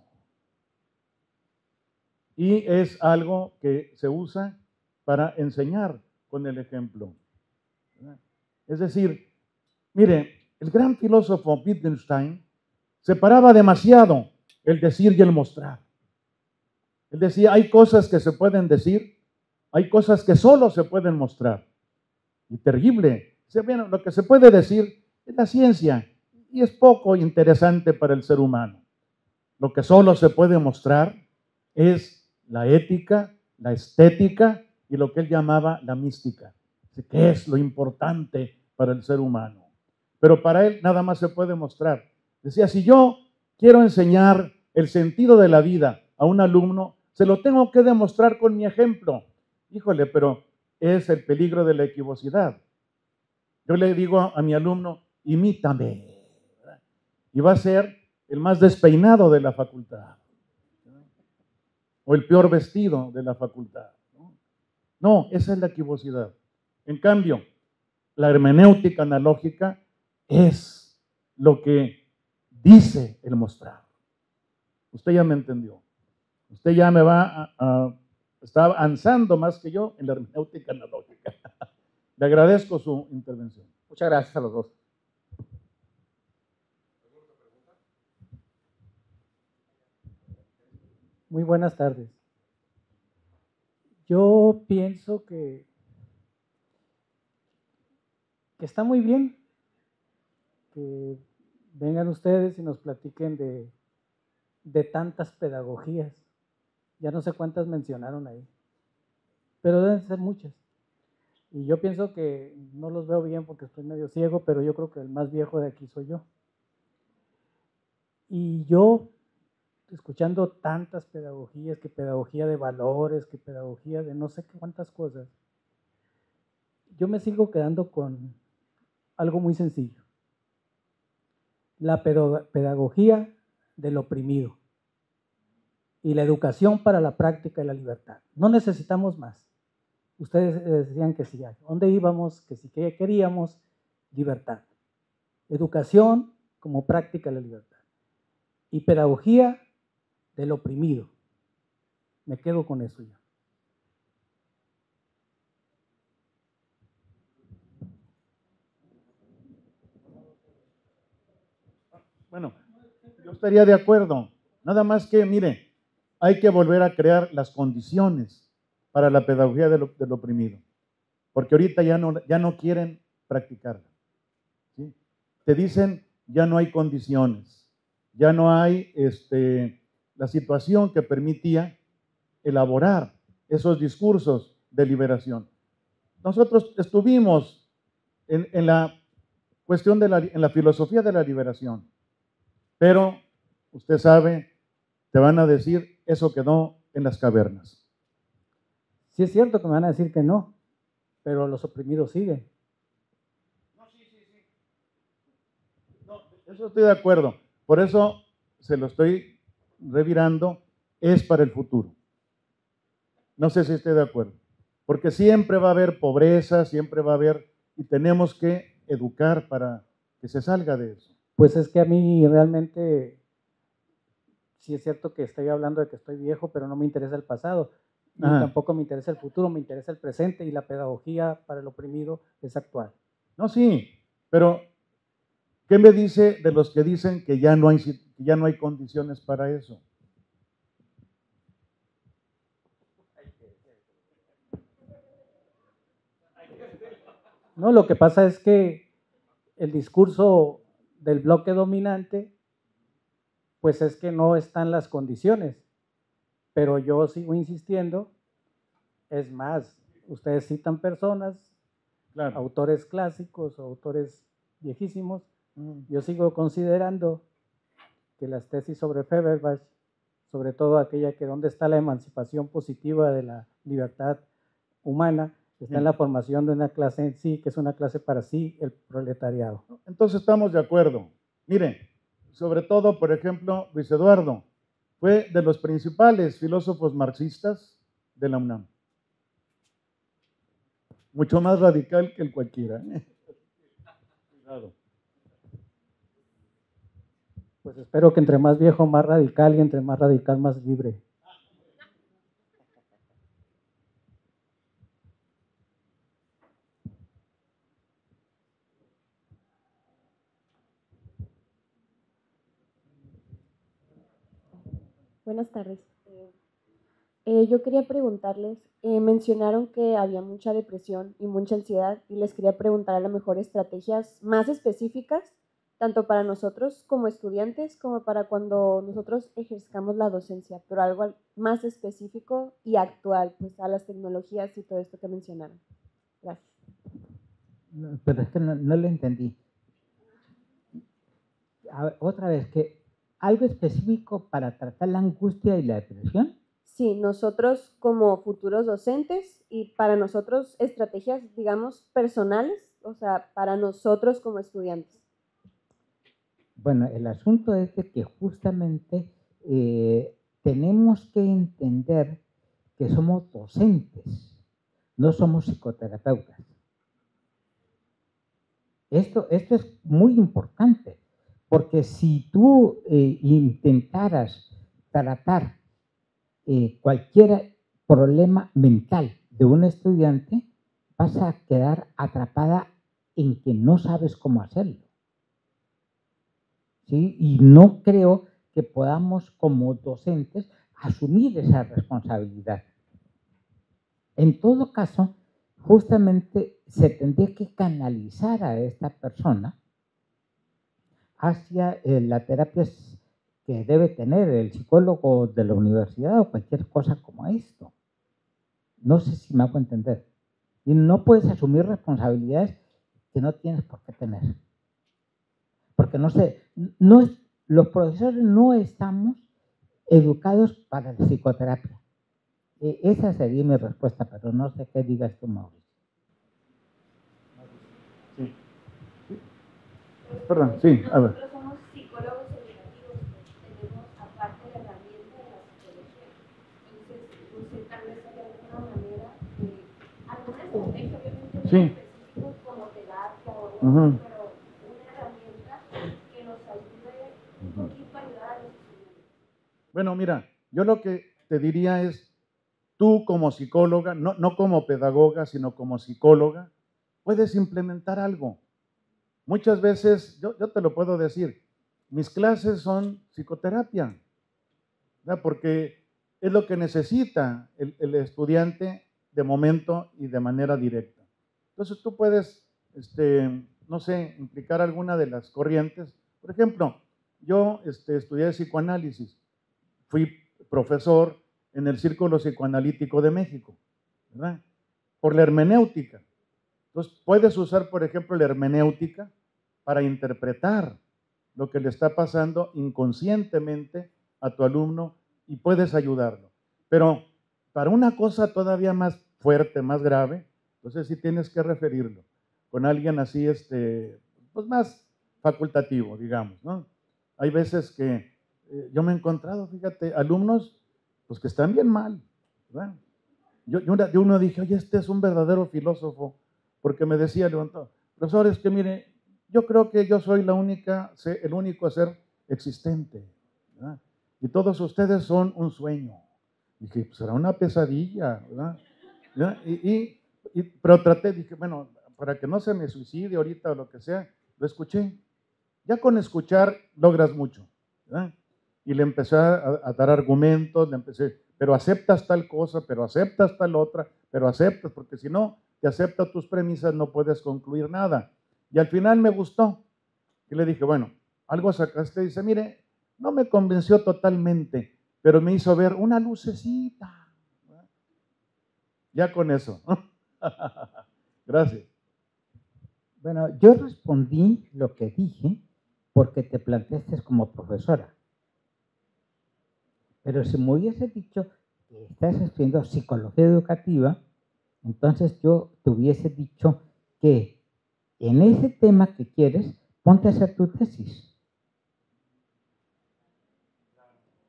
Y es algo que se usa para enseñar con el ejemplo. Es decir, mire, el gran filósofo Wittgenstein separaba demasiado el decir y el mostrar. Él decía, hay cosas que se pueden decir, hay cosas que solo se pueden mostrar. Y terrible. Bueno, lo que se puede decir es la ciencia y es poco interesante para el ser humano. Lo que solo se puede mostrar es la ética, la estética y lo que él llamaba la mística, que es lo importante para el ser humano. Pero para él nada más se puede mostrar. Decía, si yo quiero enseñar el sentido de la vida a un alumno, se lo tengo que demostrar con mi ejemplo. Híjole, pero es el peligro de la equivocidad. Yo le digo a mi alumno, imítame. Y va a ser el más despeinado de la facultad. O el peor vestido de la facultad. No, esa es la equivocidad. En cambio, la hermenéutica analógica es lo que dice el mostrar. Usted ya me entendió. Usted ya me va está avanzando más que yo en la hermenéutica analógica. Le agradezco su intervención. Muchas gracias a los dos. Muy buenas tardes. Yo pienso que está muy bien que vengan ustedes y nos platiquen de tantas pedagogías. Ya no sé cuántas mencionaron ahí, pero deben ser muchas. Y yo pienso que no los veo bien porque estoy medio ciego, pero yo creo que el más viejo de aquí soy yo. Y yo, escuchando tantas pedagogías, que pedagogía de valores, que pedagogía de no sé cuántas cosas, yo me sigo quedando con algo muy sencillo. La pedagogía del oprimido y la educación para la práctica y la libertad. No necesitamos más. Ustedes decían que sí, ¿a dónde íbamos? Que sí que queríamos libertad. Educación como práctica de la libertad. Y pedagogía del oprimido. Me quedo con eso ya. Bueno, yo estaría de acuerdo. Nada más que, mire, hay que volver a crear las condiciones para la pedagogía del oprimido. Porque ahorita ya no quieren practicarla. ¿Sí? Te dicen, ya no hay condiciones. Ya no hay la situación que permitía elaborar esos discursos de liberación. Nosotros estuvimos en la cuestión en la filosofía de la liberación, pero usted sabe, te van a decir, eso quedó en las cavernas. Sí es cierto que me van a decir que no, pero los oprimidos siguen. No, sí. No, eso estoy de acuerdo. Por eso se lo estoy revirando, es para el futuro. No sé si estoy de acuerdo. Porque siempre va a haber pobreza, siempre va a haber, y tenemos que educar para que se salga de eso. Pues es que a mí realmente, sí es cierto que estoy hablando de que estoy viejo, pero no me interesa el pasado. Y tampoco me interesa el futuro, me interesa el presente, y la pedagogía para el oprimido es actual. No, sí, pero ¿qué me dice de los que dicen que ya no hay condiciones para eso? No, lo que pasa es que el discurso del bloque dominante, pues es que no están las condiciones. Pero yo sigo insistiendo, es más, ustedes citan personas Claro. autores clásicos o autores viejísimos. Yo sigo considerando que las tesis sobre Feuerbach, sobre todo aquella que dónde está la emancipación positiva de la libertad humana, está en la formación de una clase en sí, que es una clase para sí, el proletariado. Entonces estamos de acuerdo. Miren, sobre todo, por ejemplo, Luis Eduardo fue de los principales filósofos marxistas de la UNAM. Mucho más radical que el cualquiera. Cuidado. Pues espero que entre más viejo, más radical, y entre más radical, más libre. Buenas tardes. Yo quería preguntarles, mencionaron que había mucha depresión y mucha ansiedad y les quería preguntar a lo mejor estrategias más específicas, tanto para nosotros como estudiantes, como para cuando nosotros ejerzcamos la docencia, pero algo más específico y actual, pues a las tecnologías y todo esto que mencionaron. Gracias. No, pero es que no lo entendí. A ver, otra vez, que algo específico para tratar la angustia y la depresión. Sí, nosotros como futuros docentes y para nosotros estrategias, digamos, personales, o sea, para nosotros como estudiantes. Bueno, el asunto es de que justamente tenemos que entender que somos docentes, no somos psicoterapeutas. Esto es muy importante, porque si tú intentaras tratar cualquier problema mental de un estudiante, vas a quedar atrapada en que no sabes cómo hacerlo. ¿Sí? Y no creo que podamos como docentes asumir esa responsabilidad. En todo caso, justamente se tendría que canalizar a esta persona hacia la terapia que debe tener el psicólogo de la universidad o cualquier cosa como esto. No sé si me hago entender. Y no puedes asumir responsabilidades que no tienes por qué tener. Porque los profesores no estamos educados para la psicoterapia. Esa sería mi respuesta, pero no sé qué digas tú, Mauricio. Sí. Perdón, sí, a ver. Nosotros somos psicólogos educativos, tenemos aparte la herramienta de la psicología. Entonces, no sé, tal vez hay alguna manera de, alguna estrategia, obviamente no específico como terapia o algo así, pero una herramienta que nos ayude un poquito a ayudar a los estudiantes. Bueno, mira, yo lo que te diría es, tú como psicóloga, no como pedagoga, sino como psicóloga, puedes implementar algo. Muchas veces, yo te lo puedo decir, mis clases son psicoterapia, ¿verdad? Porque es lo que necesita el estudiante de momento y de manera directa. Entonces tú puedes, no sé, implicar alguna de las corrientes. Por ejemplo, yo estudié psicoanálisis, fui profesor en el Círculo Psicoanalítico de México, ¿verdad? Por la hermenéutica. Entonces, puedes usar, por ejemplo, la hermenéutica para interpretar lo que le está pasando inconscientemente a tu alumno y puedes ayudarlo. Pero para una cosa todavía más fuerte, más grave, entonces sí tienes que referirlo con alguien así, pues más facultativo, digamos, ¿no? Hay veces que yo me he encontrado, fíjate, alumnos pues que están bien mal, ¿verdad? Yo uno dije, oye, este es un verdadero filósofo, porque me decía, levantado, profesor, es que mire, yo creo que yo soy el único ser existente, ¿verdad? Y todos ustedes son un sueño. Y dije, pues será una pesadilla, ¿verdad? Pero traté, dije, bueno, para que no se me suicide ahorita o lo que sea, lo escuché. Ya con escuchar logras mucho, ¿verdad? Y le empecé a dar argumentos, pero aceptas tal cosa, pero aceptas tal otra, pero aceptas, porque si no te acepta tus premisas no puedes concluir nada. Y al final me gustó. Y le dije, bueno, algo sacaste. Dice, mire, no me convenció totalmente, pero me hizo ver una lucecita. Ya con eso. Gracias. Bueno, yo respondí lo que dije porque te planteaste como profesora. Pero si me hubiese dicho que estás estudiando psicología educativa, entonces yo te hubiese dicho que en ese tema que quieres, ponte a hacer tu tesis.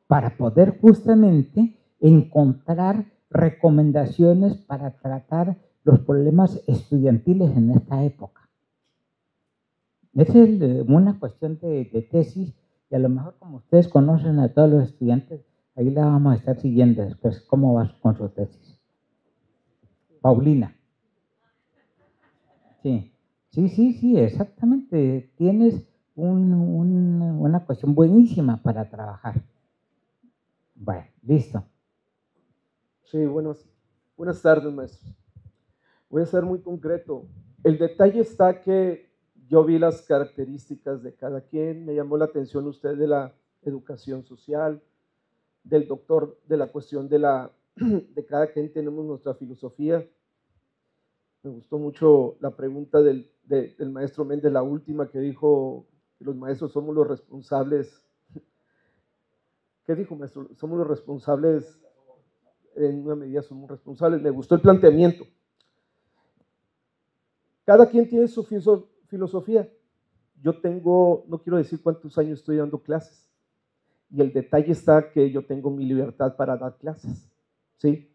Para poder justamente encontrar recomendaciones para tratar los problemas estudiantiles en esta época. Esa es una cuestión de tesis, y a lo mejor como ustedes conocen a todos los estudiantes, ahí la vamos a estar siguiendo después. ¿Cómo vas con su tesis? Paulina. Sí, exactamente. Tienes una cuestión buenísima para trabajar. Bueno, listo. Sí, buenas tardes, maestros. Voy a ser muy concreto. El detalle está que yo vi las características de cada quien, me llamó la atención usted de la educación social, del doctor, de la cuestión de cada quien tenemos nuestra filosofía. Me gustó mucho la pregunta del maestro Méndez, la última, que dijo que los maestros somos los responsables. ¿Qué dijo, maestro? Somos los responsables, en una medida somos responsables. Me gustó el planteamiento. Cada quien tiene su filosofía. Yo tengo, no quiero decir cuántos años estoy dando clases, y el detalle está que yo tengo mi libertad para dar clases, ¿sí?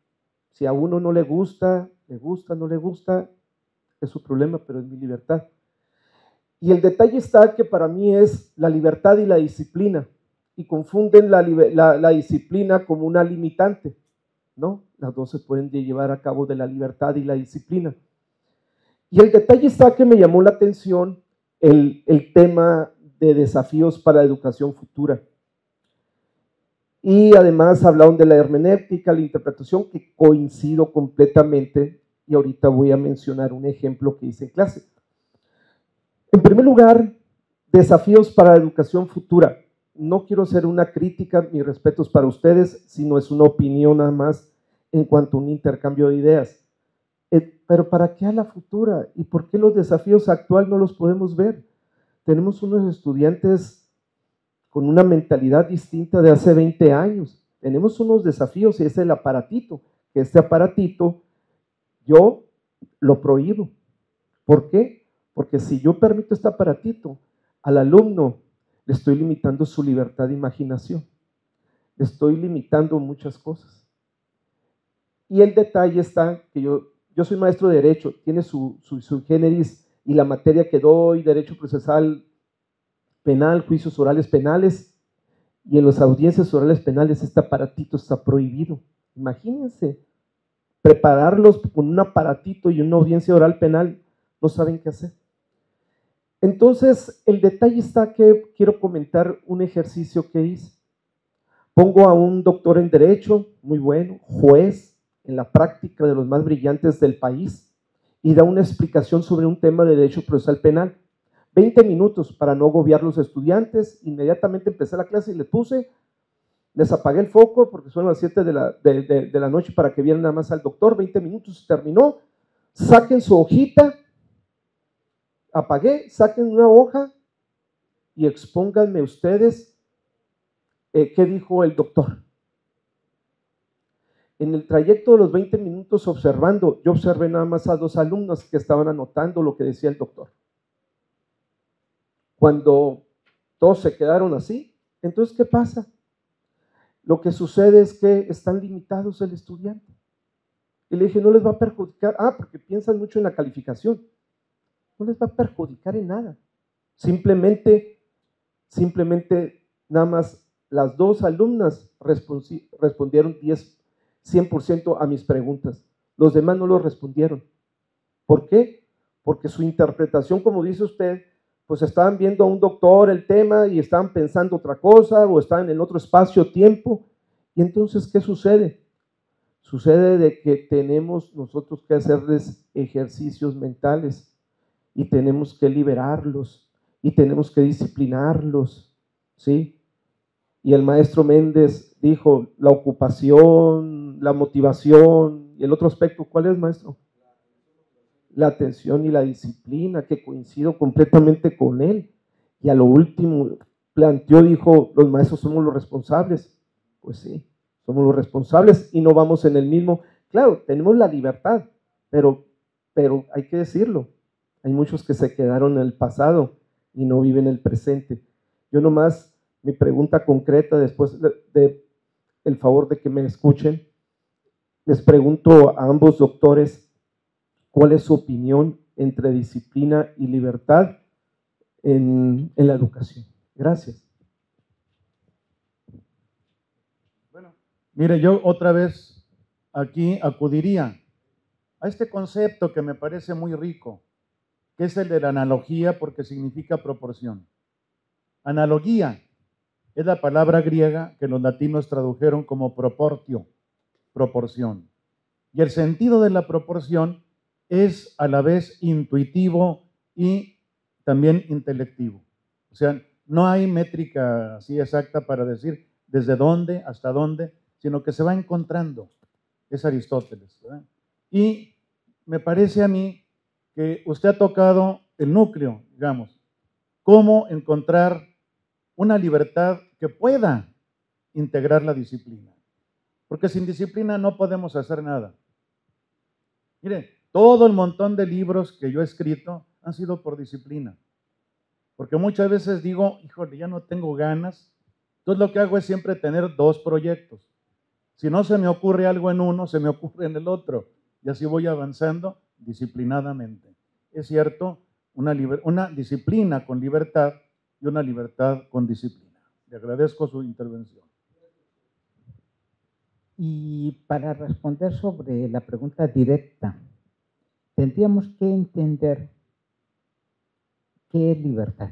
Si a uno no le gusta, no le gusta, es su problema, pero es mi libertad. Y el detalle está que para mí es la libertad y la disciplina, y confunden la disciplina como una limitante, ¿no? Las dos se pueden llevar a cabo, de la libertad y la disciplina. Y el detalle está que me llamó la atención el tema de desafíos para la educación futura. Y además hablaron de la hermenéutica, la interpretación, que coincido completamente, y ahorita voy a mencionar un ejemplo que hice en clase. En primer lugar, desafíos para la educación futura. No quiero hacer una crítica, mis respetos para ustedes, sino es una opinión nada más en cuanto a un intercambio de ideas. Pero ¿para qué a la futura? ¿Y por qué los desafíos actuales no los podemos ver? Tenemos unos estudiantes con una mentalidad distinta de hace 20 años. Tenemos unos desafíos, y es el aparatito, que este aparatito yo lo prohíbo. ¿Por qué? Porque si yo permito este aparatito, al alumno le estoy limitando su libertad de imaginación, le estoy limitando muchas cosas. Y el detalle está que yo soy maestro de Derecho, tiene su generis, y la materia que doy, Derecho Procesal Penal, Juicios Orales Penales, y en las audiencias orales penales este aparatito está prohibido. Imagínense, prepararlos con un aparatito y una audiencia oral penal, no saben qué hacer. Entonces, el detalle está que quiero comentar un ejercicio que hice. Pongo a un doctor en Derecho, muy bueno, juez, en la práctica de los más brillantes del país, y da una explicación sobre un tema de Derecho Procesal Penal. 20 minutos para no agobiar a los estudiantes. Inmediatamente empecé la clase y les apagué el foco porque son las 7 de la noche para que vieran nada más al doctor. 20 minutos, terminó. Saquen su hojita, apagué, saquen una hoja y expónganme ustedes qué dijo el doctor. En el trayecto de los 20 minutos observando, yo observé nada más a 2 alumnos que estaban anotando lo que decía el doctor. Cuando todos se quedaron así, entonces, ¿qué pasa? Lo que sucede es que están limitados el estudiante. Y le dije, no les va a perjudicar, porque piensan mucho en la calificación. No les va a perjudicar en nada. Simplemente nada más las 2 alumnas respondieron 100% a mis preguntas. Los demás no lo respondieron. ¿Por qué? Porque su interpretación, como dice usted, pues estaban viendo a un doctor el tema y estaban pensando otra cosa, o estaban en otro espacio-tiempo. Y entonces, ¿qué sucede? Sucede de que tenemos nosotros que hacerles ejercicios mentales, y tenemos que liberarlos, y tenemos que disciplinarlos, ¿sí? Y el maestro Méndez dijo, la ocupación, la motivación, y el otro aspecto, ¿cuál es, maestro? la atención y la disciplina, que coincido completamente con él. Y a lo último planteó, dijo, los maestros somos los responsables. Pues sí, somos los responsables y no vamos en el mismo. Claro, tenemos la libertad, pero hay que decirlo, hay muchos que se quedaron en el pasado y no viven el presente. Yo nomás, mi pregunta concreta, después de el favor de que me escuchen, les pregunto a ambos doctores, ¿cuál es su opinión entre disciplina y libertad en la educación? Gracias. Bueno, mire, yo otra vez aquí acudiría a este concepto que me parece muy rico, que es el de la analogía, porque significa proporción. Analogía es la palabra griega que los latinos tradujeron como proportio, proporción. Y el sentido de la proporción es a la vez intuitivo y también intelectivo. O sea, no hay métrica así exacta para decir desde dónde hasta dónde, sino que se va encontrando. Es Aristóteles, ¿verdad? Y me parece a mí que usted ha tocado el núcleo, digamos, cómo encontrar una libertad que pueda integrar la disciplina. Porque sin disciplina no podemos hacer nada. Mire, todo el montón de libros que yo he escrito han sido por disciplina. Porque muchas veces digo, híjole, ya no tengo ganas. Entonces lo que hago es siempre tener dos proyectos. Si no se me ocurre algo en uno, se me ocurre en el otro. Y así voy avanzando disciplinadamente. Es cierto, una disciplina con libertad y una libertad con disciplina. Le agradezco su intervención. Y para responder sobre la pregunta directa, tendríamos que entender qué es libertad.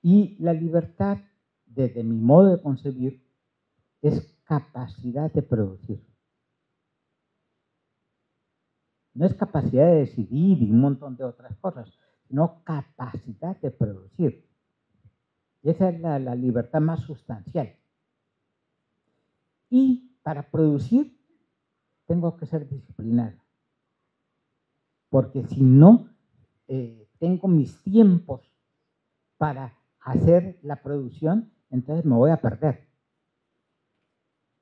Y la libertad, desde mi modo de concebir, es capacidad de producir. No es capacidad de decidir y un montón de otras cosas, sino capacidad de producir. Y esa es la libertad más sustancial. Y para producir tengo que ser disciplinado. Porque si no tengo mis tiempos para hacer la producción, entonces me voy a perder.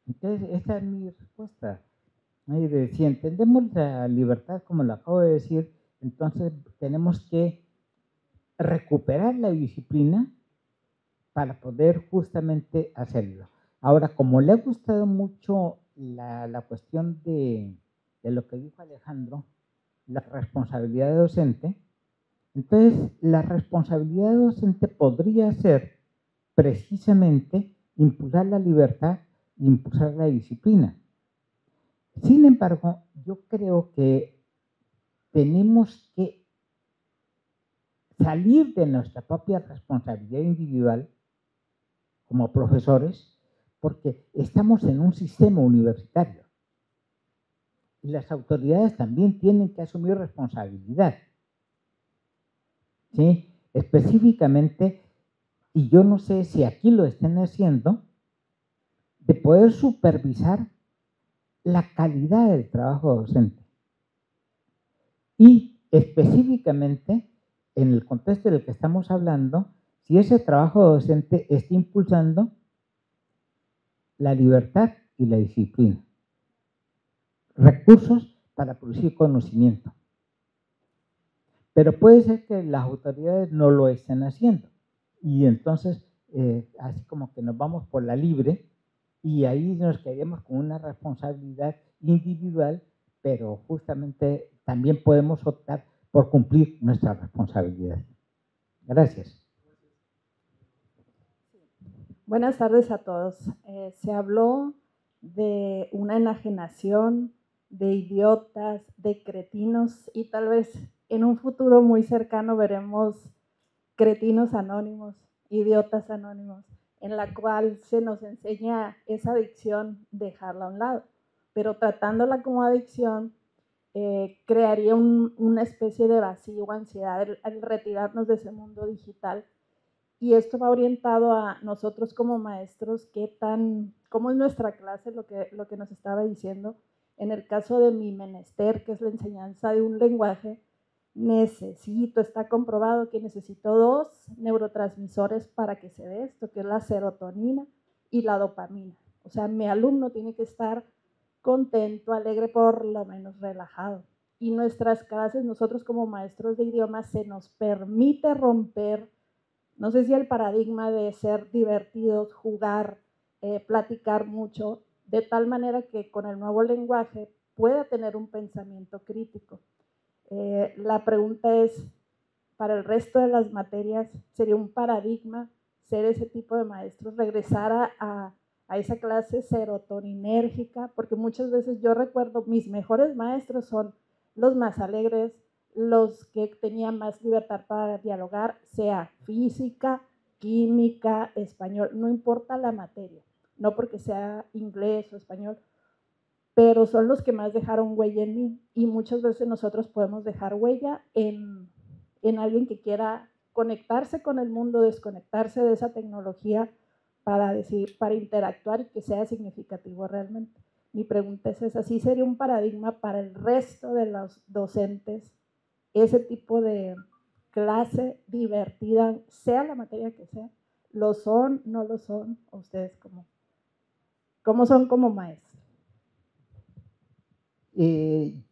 Entonces, esa es mi respuesta. Si entendemos la libertad, como lo acabo de decir, entonces tenemos que recuperar la disciplina para poder justamente hacerlo. Ahora, como le ha gustado mucho la cuestión de lo que dijo Alejandro, la responsabilidad docente, entonces la responsabilidad docente podría ser precisamente impulsar la libertad e impulsar la disciplina. Sin embargo, yo creo que tenemos que salir de nuestra propia responsabilidad individual como profesores, porque estamos en un sistema universitario. Y las autoridades también tienen que asumir responsabilidad. ¿Sí? Específicamente, y yo no sé si aquí lo estén haciendo, de poder supervisar la calidad del trabajo docente. Y específicamente, en el contexto del que estamos hablando, si ese trabajo docente está impulsando la libertad y la disciplina. Recursos para producir conocimiento. Pero puede ser que las autoridades no lo estén haciendo. Y entonces, así como que nos vamos por la libre, y ahí nos quedaríamos con una responsabilidad individual, pero justamente también podemos optar por cumplir nuestra responsabilidad. Gracias. Buenas tardes a todos. Se habló de una enajenación, de idiotas, de cretinos, y tal vez en un futuro muy cercano veremos cretinos anónimos, idiotas anónimos, en la cual se nos enseña esa adicción, dejarla a un lado. Pero tratándola como adicción, crearía una especie de vacío o ansiedad al retirarnos de ese mundo digital. Y esto va orientado a nosotros como maestros, cómo es nuestra clase, lo que nos estaba diciendo, En el caso de mi menester, que es la enseñanza de un lenguaje, está comprobado que necesito 2 neurotransmisores para que se dé esto, que es la serotonina y la dopamina. O sea, mi alumno tiene que estar contento, alegre, por lo menos relajado. Y nuestras clases, nosotros como maestros de idiomas, se nos permite romper, no sé si el paradigma de ser divertidos, jugar, platicar mucho, de tal manera que con el nuevo lenguaje pueda tener un pensamiento crítico. La pregunta es, para el resto de las materias, ¿sería un paradigma ser ese tipo de maestros, regresar a esa clase serotoninérgica? Porque muchas veces yo recuerdo, mis mejores maestros son los más alegres, los que tenían más libertad para dialogar, sea física, química, español, no importa la materia, no porque sea inglés o español, pero son los que más dejaron huella en mí, y muchas veces nosotros podemos dejar huella en alguien que quiera conectarse con el mundo, desconectarse de esa tecnología para interactuar y que sea significativo realmente. Mi pregunta es esa, ¿sí sería un paradigma para el resto de los docentes ese tipo de clase divertida, sea la materia que sea? ¿Lo son, no lo son? ¿Ustedes cómo son como maestros?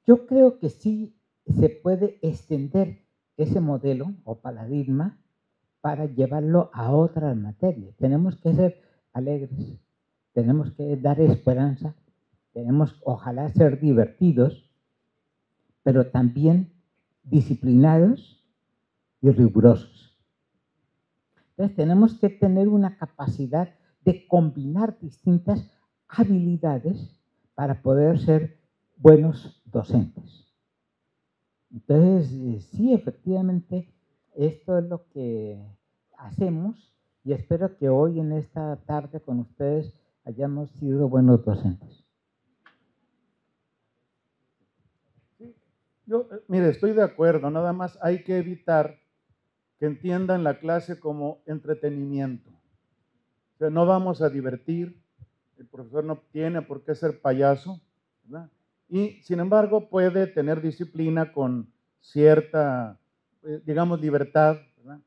Yo creo que sí se puede extender ese modelo o paradigma para llevarlo a otras materias. Tenemos que ser alegres, tenemos que dar esperanza, tenemos ojalá ser divertidos, pero también disciplinados y rigurosos. Entonces tenemos que tener una capacidad de combinar distintas habilidades para poder ser buenos docentes. Entonces, sí, efectivamente, esto es lo que hacemos y espero que hoy en esta tarde con ustedes hayamos sido buenos docentes. Yo, mire, estoy de acuerdo, nada más hay que evitar que entiendan la clase como entretenimiento. O sea, no vamos a divertir, el profesor no tiene por qué ser payaso, ¿verdad? Y sin embargo puede tener disciplina con cierta, digamos, libertad, ¿verdad?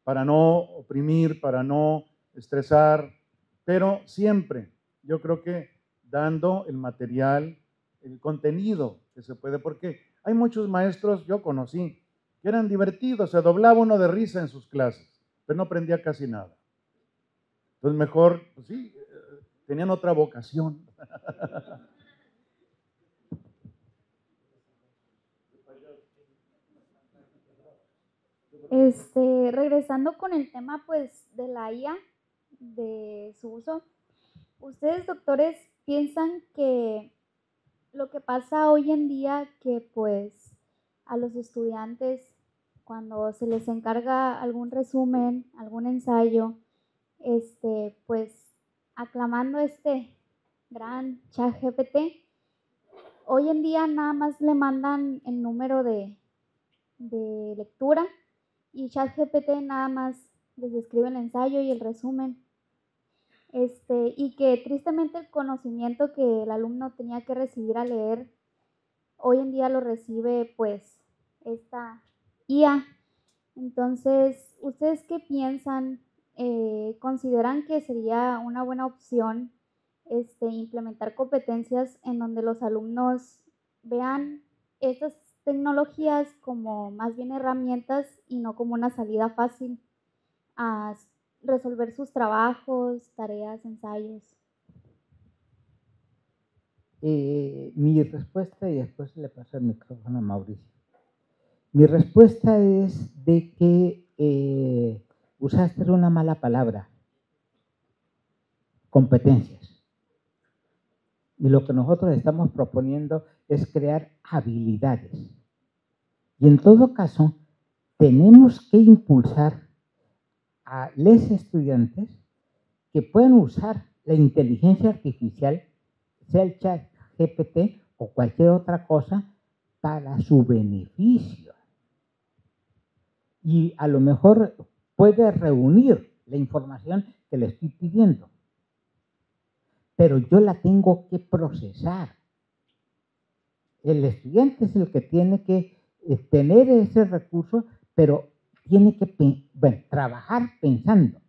Para no oprimir, para no estresar, pero siempre yo creo que dando el material, el contenido que se puede, porque hay muchos maestros, yo conocí, que eran divertidos, se doblaba uno de risa en sus clases, pero no aprendía casi nada. Entonces mejor, pues sí, tenían otra vocación. Regresando con el tema pues de la IA, de su uso, ¿ustedes, doctores, piensan que lo que pasa hoy en día, que pues a los estudiantes cuando se les encarga algún resumen, algún ensayo, pues aclamando gran ChatGPT, hoy en día nada más le mandan el número de lectura y ChatGPT nada más les escribe el ensayo y el resumen? Y que tristemente el conocimiento que el alumno tenía que recibir al leer, hoy en día lo recibe pues esta IA. Entonces, ¿ustedes qué piensan? ¿Consideran que sería una buena opción implementar competencias en donde los alumnos vean estas tecnologías como más bien herramientas y no como una salida fácil a resolver sus trabajos, tareas, ensayos? Mi respuesta, y después le paso el micrófono a Mauricio. Mi respuesta es de que usaste una mala palabra, competencias. Y lo que nosotros estamos proponiendo es crear habilidades. Y en todo caso, tenemos que impulsar a los estudiantes que puedan usar la inteligencia artificial, sea el ChatGPT o cualquier otra cosa, para su beneficio. Y a lo mejor puede reunir la información que le estoy pidiendo, pero yo la tengo que procesar. El estudiante es el que tiene que tener ese recurso, pero tiene que trabajar pensando.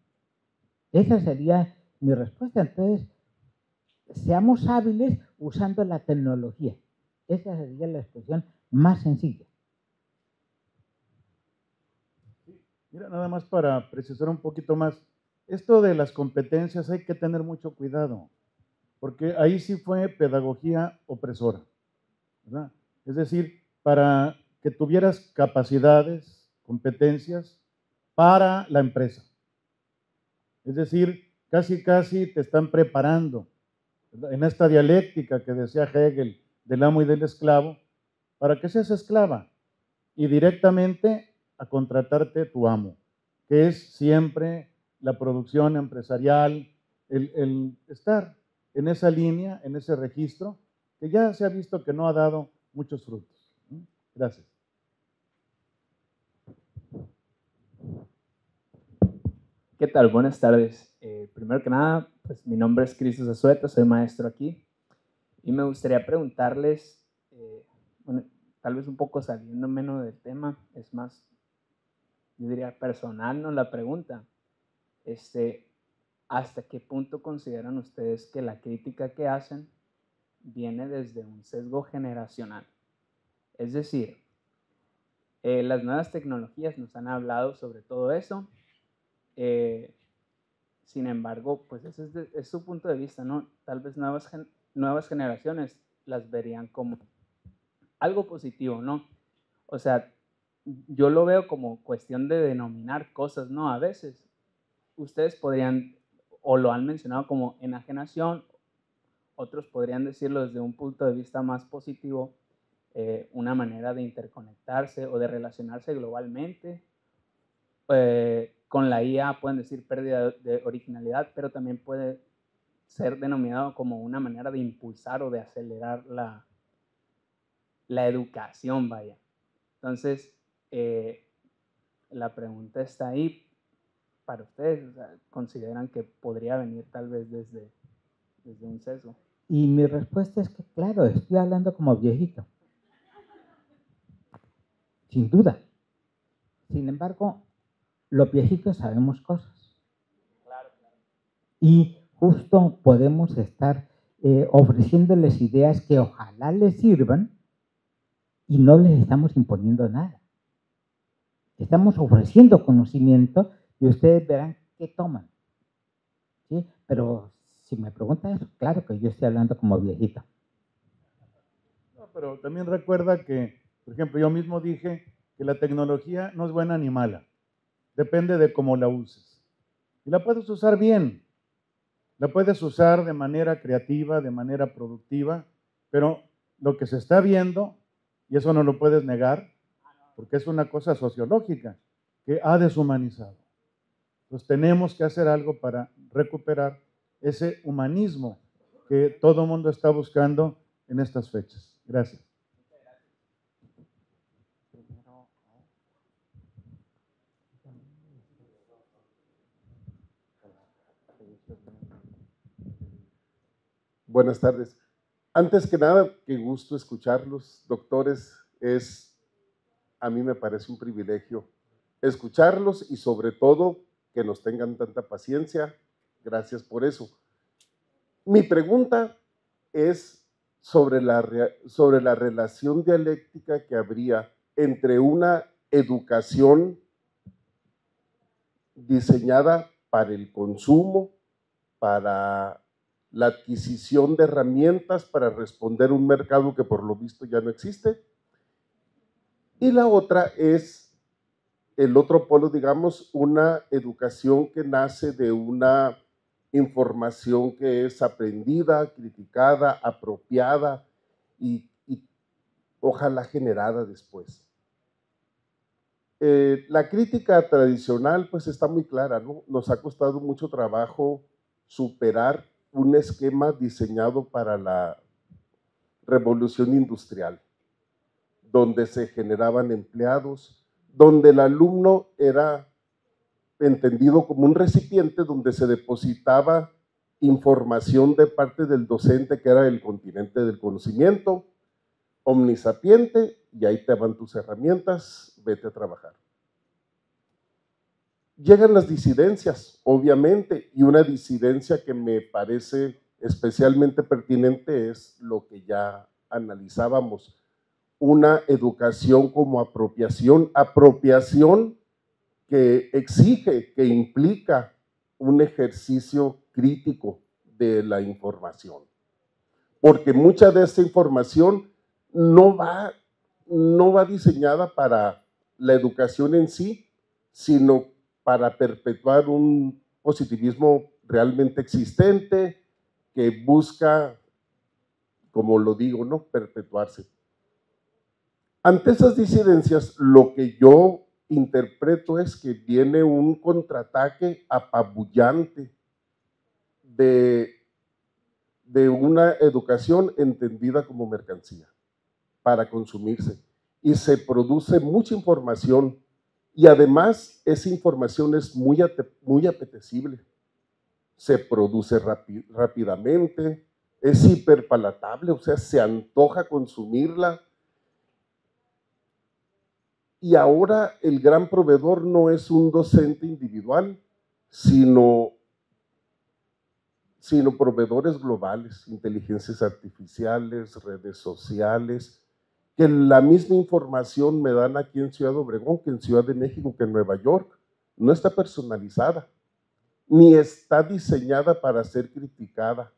Esa sería mi respuesta. Entonces, seamos hábiles usando la tecnología. Esa sería la expresión más sencilla. Mira, nada más para precisar un poquito más, esto de las competencias hay que tener mucho cuidado, porque ahí sí fue pedagogía opresora, ¿verdad? Es decir, para que tuvieras capacidades, competencias para la empresa. Es decir, casi te están preparando, ¿verdad?, en esta dialéctica que decía Hegel del amo y del esclavo, para que seas esclava y directamente a contratarte tu amo, que es siempre la producción empresarial, el estar en esa línea, en ese registro, que ya se ha visto que no ha dado muchos frutos. Gracias. ¿Qué tal? Buenas tardes. Primero que nada, pues mi nombre es Cristo Zazueta, soy maestro aquí, y me gustaría preguntarles, bueno, tal vez un poco saliendo menos del tema, es más, yo diría personal, ¿no? La pregunta, ¿hasta qué punto consideran ustedes que la crítica que hacen viene desde un sesgo generacional? Es decir, las nuevas tecnologías nos han hablado sobre todo eso, sin embargo, pues ese es su punto de vista, ¿no? Tal vez nuevas generaciones las verían como algo positivo, ¿no? O sea, yo lo veo como cuestión de denominar cosas, ¿no? A veces ustedes podrían, o lo han mencionado como enajenación, otros podrían decirlo desde un punto de vista más positivo, una manera de interconectarse o de relacionarse globalmente. Con la IA pueden decir pérdida de originalidad, pero también puede ser denominado como una manera de impulsar o de acelerar la educación, vaya. Entonces, la pregunta está ahí para ustedes. O sea, ¿consideran que podría venir tal vez desde un sesgo? Y mi respuesta es que, claro, estoy hablando como viejito. Sin duda. Sin embargo, los viejitos sabemos cosas. Claro. Y justo podemos estar ofreciéndoles ideas que ojalá les sirvan y no les estamos imponiendo nada. Estamos ofreciendo conocimiento y ustedes verán qué toman. ¿Sí? Pero si me preguntan eso, claro que yo estoy hablando como viejito. No, pero también recuerda que, por ejemplo, yo mismo dije que la tecnología no es buena ni mala. Depende de cómo la uses. Y la puedes usar bien. La puedes usar de manera creativa, de manera productiva, pero lo que se está viendo, y eso no lo puedes negar, porque es una cosa sociológica, que ha deshumanizado. Entonces tenemos que hacer algo para recuperar ese humanismo que todo el mundo está buscando en estas fechas. Gracias. Buenas tardes. Antes que nada, qué gusto escucharlos, doctores. A mí me parece un privilegio escucharlos y sobre todo que nos tengan tanta paciencia. Gracias por eso. Mi pregunta es sobre la relación dialéctica que habría entre una educación diseñada para el consumo, para la adquisición de herramientas para responder a un mercado que por lo visto ya no existe. Y la otra es el otro polo, digamos, una educación que nace de una información que es aprendida, criticada, apropiada y ojalá generada después. La crítica tradicional pues está muy clara, ¿no? Nos ha costado mucho trabajo superar un esquema diseñado para la revolución industrial, donde se generaban empleados, donde el alumno era entendido como un recipiente donde se depositaba información de parte del docente que era el continente del conocimiento, omnisapiente y ahí te van tus herramientas, vete a trabajar. Llegan las disidencias, obviamente, y una disidencia que me parece especialmente pertinente es lo que ya analizábamos, una educación como apropiación, apropiación que exige, que implica un ejercicio crítico de la información, porque mucha de esta información no va diseñada para la educación en sí, sino para perpetuar un positivismo realmente existente que busca, como lo digo, ¿no?, perpetuarse. Ante esas disidencias, lo que yo interpreto es que viene un contraataque apabullante de una educación entendida como mercancía para consumirse, y se produce mucha información, y además esa información es muy apetecible, se produce rápidamente, es hiperpalatable, o sea, se antoja consumirla. Y ahora el gran proveedor no es un docente individual, sino proveedores globales, inteligencias artificiales, redes sociales, que la misma información me dan aquí en Ciudad Obregón, que en Ciudad de México, que en Nueva York. No está personalizada, ni está diseñada para ser criticada,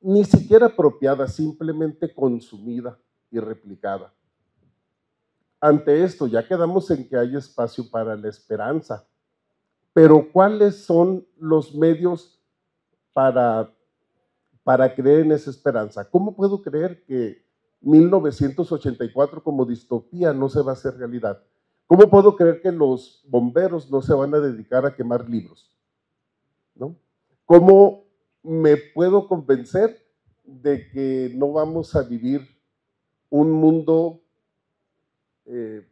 ni siquiera apropiada, simplemente consumida y replicada. Ante esto ya quedamos en que hay espacio para la esperanza, pero ¿cuáles son los medios para creer en esa esperanza? ¿Cómo puedo creer que 1984 como distopía no se va a hacer realidad? ¿Cómo puedo creer que los bomberos no se van a dedicar a quemar libros? ¿No? ¿Cómo me puedo convencer de que no vamos a vivir un mundo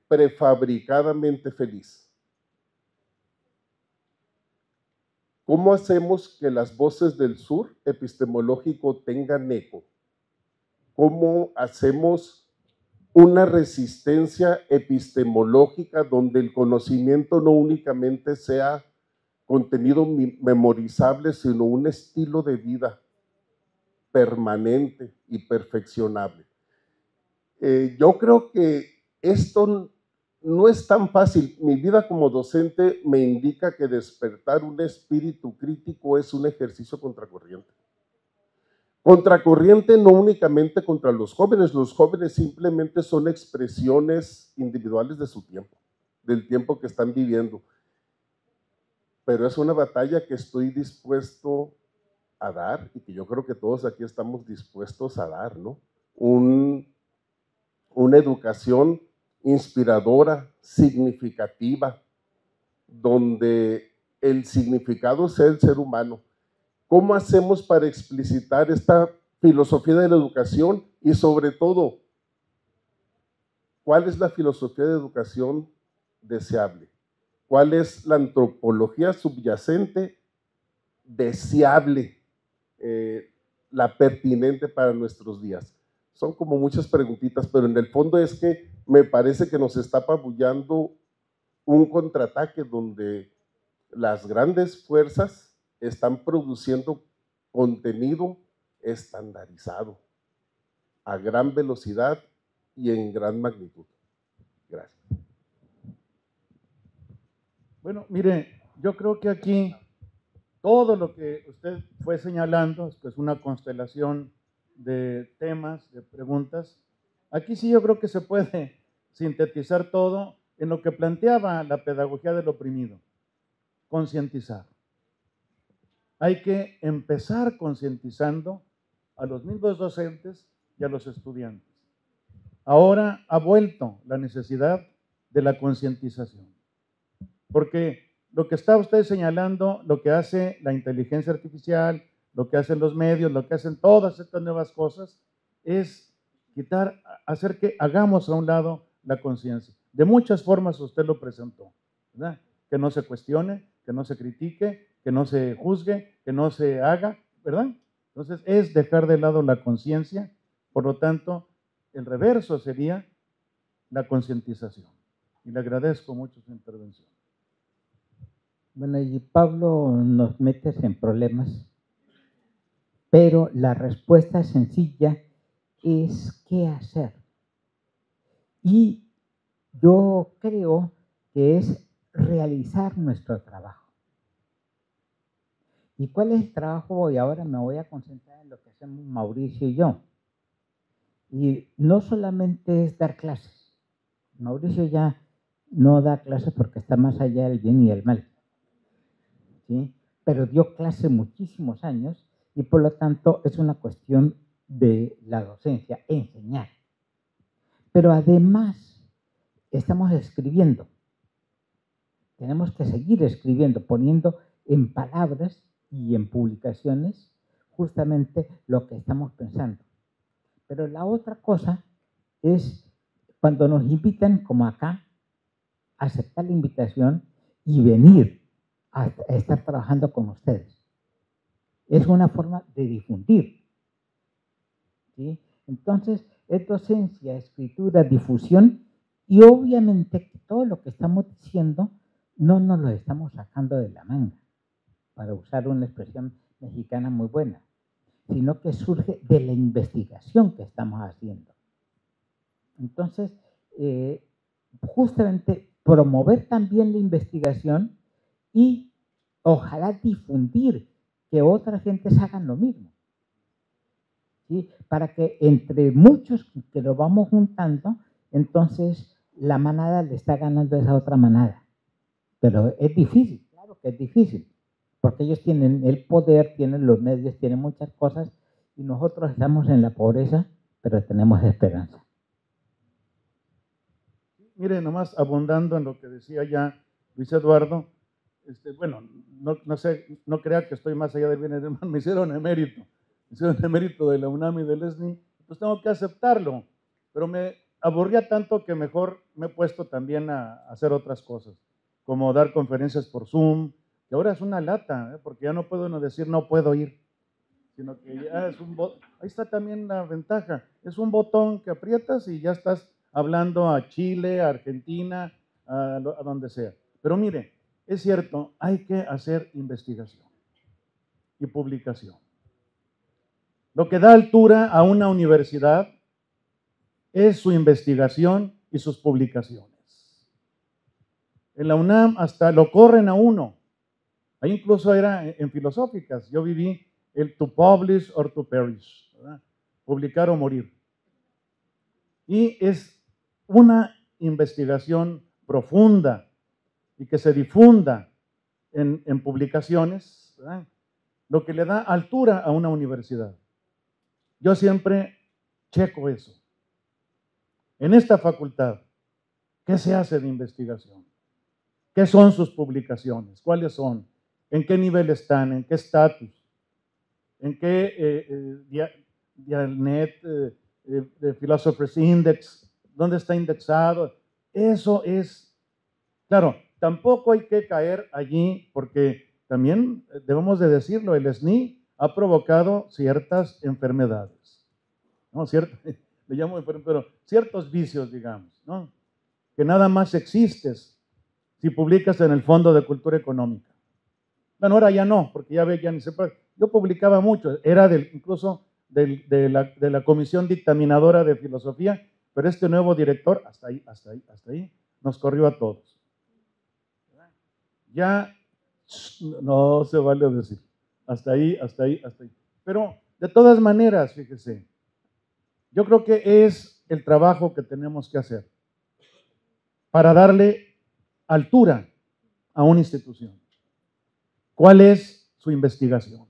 prefabricadamente feliz? ¿Cómo hacemos que las voces del sur epistemológico tengan eco? ¿Cómo hacemos una resistencia epistemológica donde el conocimiento no únicamente sea contenido memorizable, sino un estilo de vida permanente y perfeccionable? Yo creo que esto no es tan fácil. Mi vida como docente me indica que despertar un espíritu crítico es un ejercicio contracorriente. Contracorriente no únicamente contra los jóvenes simplemente son expresiones individuales de su tiempo, del tiempo que están viviendo. Pero es una batalla que estoy dispuesto a dar y que yo creo que todos aquí estamos dispuestos a dar, ¿no? Una educación inspiradora, significativa, donde el significado sea el ser humano. ¿Cómo hacemos para explicitar esta filosofía de la educación? Y sobre todo, ¿cuál es la filosofía de educación deseable? ¿Cuál es la antropología subyacente deseable, la pertinente para nuestros días? Son como muchas preguntitas, pero en el fondo es que me parece que nos está apabullando un contraataque donde las grandes fuerzas están produciendo contenido estandarizado, a gran velocidad y en gran magnitud. Gracias. Bueno, mire, yo creo que aquí todo lo que usted fue señalando es pues una constelación de temas, de preguntas. Aquí sí yo creo que se puede sintetizar todo en lo que planteaba la pedagogía del oprimido: concientizar. Hay que empezar concientizando a los mismos docentes y a los estudiantes. Ahora ha vuelto la necesidad de la concientización, porque lo que está usted señalando, lo que hace la inteligencia artificial, lo que hacen los medios, lo que hacen todas estas nuevas cosas, es hacer que hagamos a un lado la conciencia. De muchas formas usted lo presentó, ¿verdad? Que no se cuestione, que no se critique, que no se juzgue, que no se haga, ¿verdad? Entonces es dejar de lado la conciencia. Por lo tanto, el reverso sería la concientización. Y le agradezco mucho su intervención. Bueno, y Pablo, nos metes en problemas, pero la respuesta sencilla es qué hacer. Y yo creo que es realizar nuestro trabajo. ¿Y cuál es el trabajo? Y ahora me voy a concentrar en lo que hacemos Mauricio y yo. Y no solamente es dar clases. Mauricio ya no da clases porque está más allá del bien y el mal, ¿sí? Pero dio clase muchísimos años y por lo tanto es una cuestión de la docencia, enseñar. Pero además estamos escribiendo. Tenemos que seguir escribiendo, poniendo en palabras y en publicaciones justamente lo que estamos pensando. Pero la otra cosa es cuando nos invitan, como acá, a aceptar la invitación y venir a estar trabajando con ustedes. Es una forma de difundir, ¿sí? Entonces, es docencia, escritura, difusión, y obviamente que todo lo que estamos diciendo no nos lo estamos sacando de la manga, para usar una expresión mexicana muy buena, sino que surge de la investigación que estamos haciendo. Entonces, justamente promover también la investigación y ojalá difundir que otras gentes hagan lo mismo, ¿sí? Para que entre muchos que lo vamos juntando, entonces la manada le está ganando a esa otra manada. Pero es difícil, claro que es difícil, porque ellos tienen el poder, tienen los medios, tienen muchas cosas, y nosotros estamos en la pobreza, pero tenemos esperanza. Mire, nomás abundando en lo que decía ya Luis Eduardo, bueno, no sé, no crea que estoy más allá del bien y del mal, me hicieron emérito de la UNAM y del ESNI, pues tengo que aceptarlo, pero me aburría tanto que mejor me he puesto también a hacer otras cosas, como dar conferencias por Zoom, que ahora es una lata, porque ya no puedo uno decir no puedo ir, sino que ya es un botón. Ahí está también la ventaja, es un botón que aprietas y ya estás hablando a Chile, a Argentina, a donde sea. Pero mire, es cierto, hay que hacer investigación y publicación. Lo que da altura a una universidad es su investigación y sus publicaciones. En la UNAM hasta lo corren a uno. Ahí incluso era en filosóficas. Yo viví el to publish or to perish, ¿verdad? Publicar o morir. Y es una investigación profunda y que se difunda en publicaciones, ¿verdad? Lo que le da altura a una universidad. Yo siempre checo eso. En esta facultad, ¿qué se hace de investigación? ¿Qué son sus publicaciones? ¿Cuáles son? ¿En qué nivel están? ¿En qué estatus? ¿En qué Dialnet, de Philosopher's Index? ¿Dónde está indexado? Eso es, claro, tampoco hay que caer allí porque también debemos de decirlo, el SNI ha provocado ciertas enfermedades, ¿no? Le llamo enfermedad, pero ciertos vicios, digamos, ¿no? Que nada más existes si publicas en el Fondo de Cultura Económica. Bueno, ahora ya no, porque ya ve, ya ni se puede. Yo publicaba mucho, era incluso de la comisión dictaminadora de filosofía, pero este nuevo director, hasta ahí, nos corrió a todos. Ya no se vale decir, hasta ahí. Pero de todas maneras, fíjese, yo creo que es el trabajo que tenemos que hacer para darle altura a una institución. ¿Cuál es su investigación?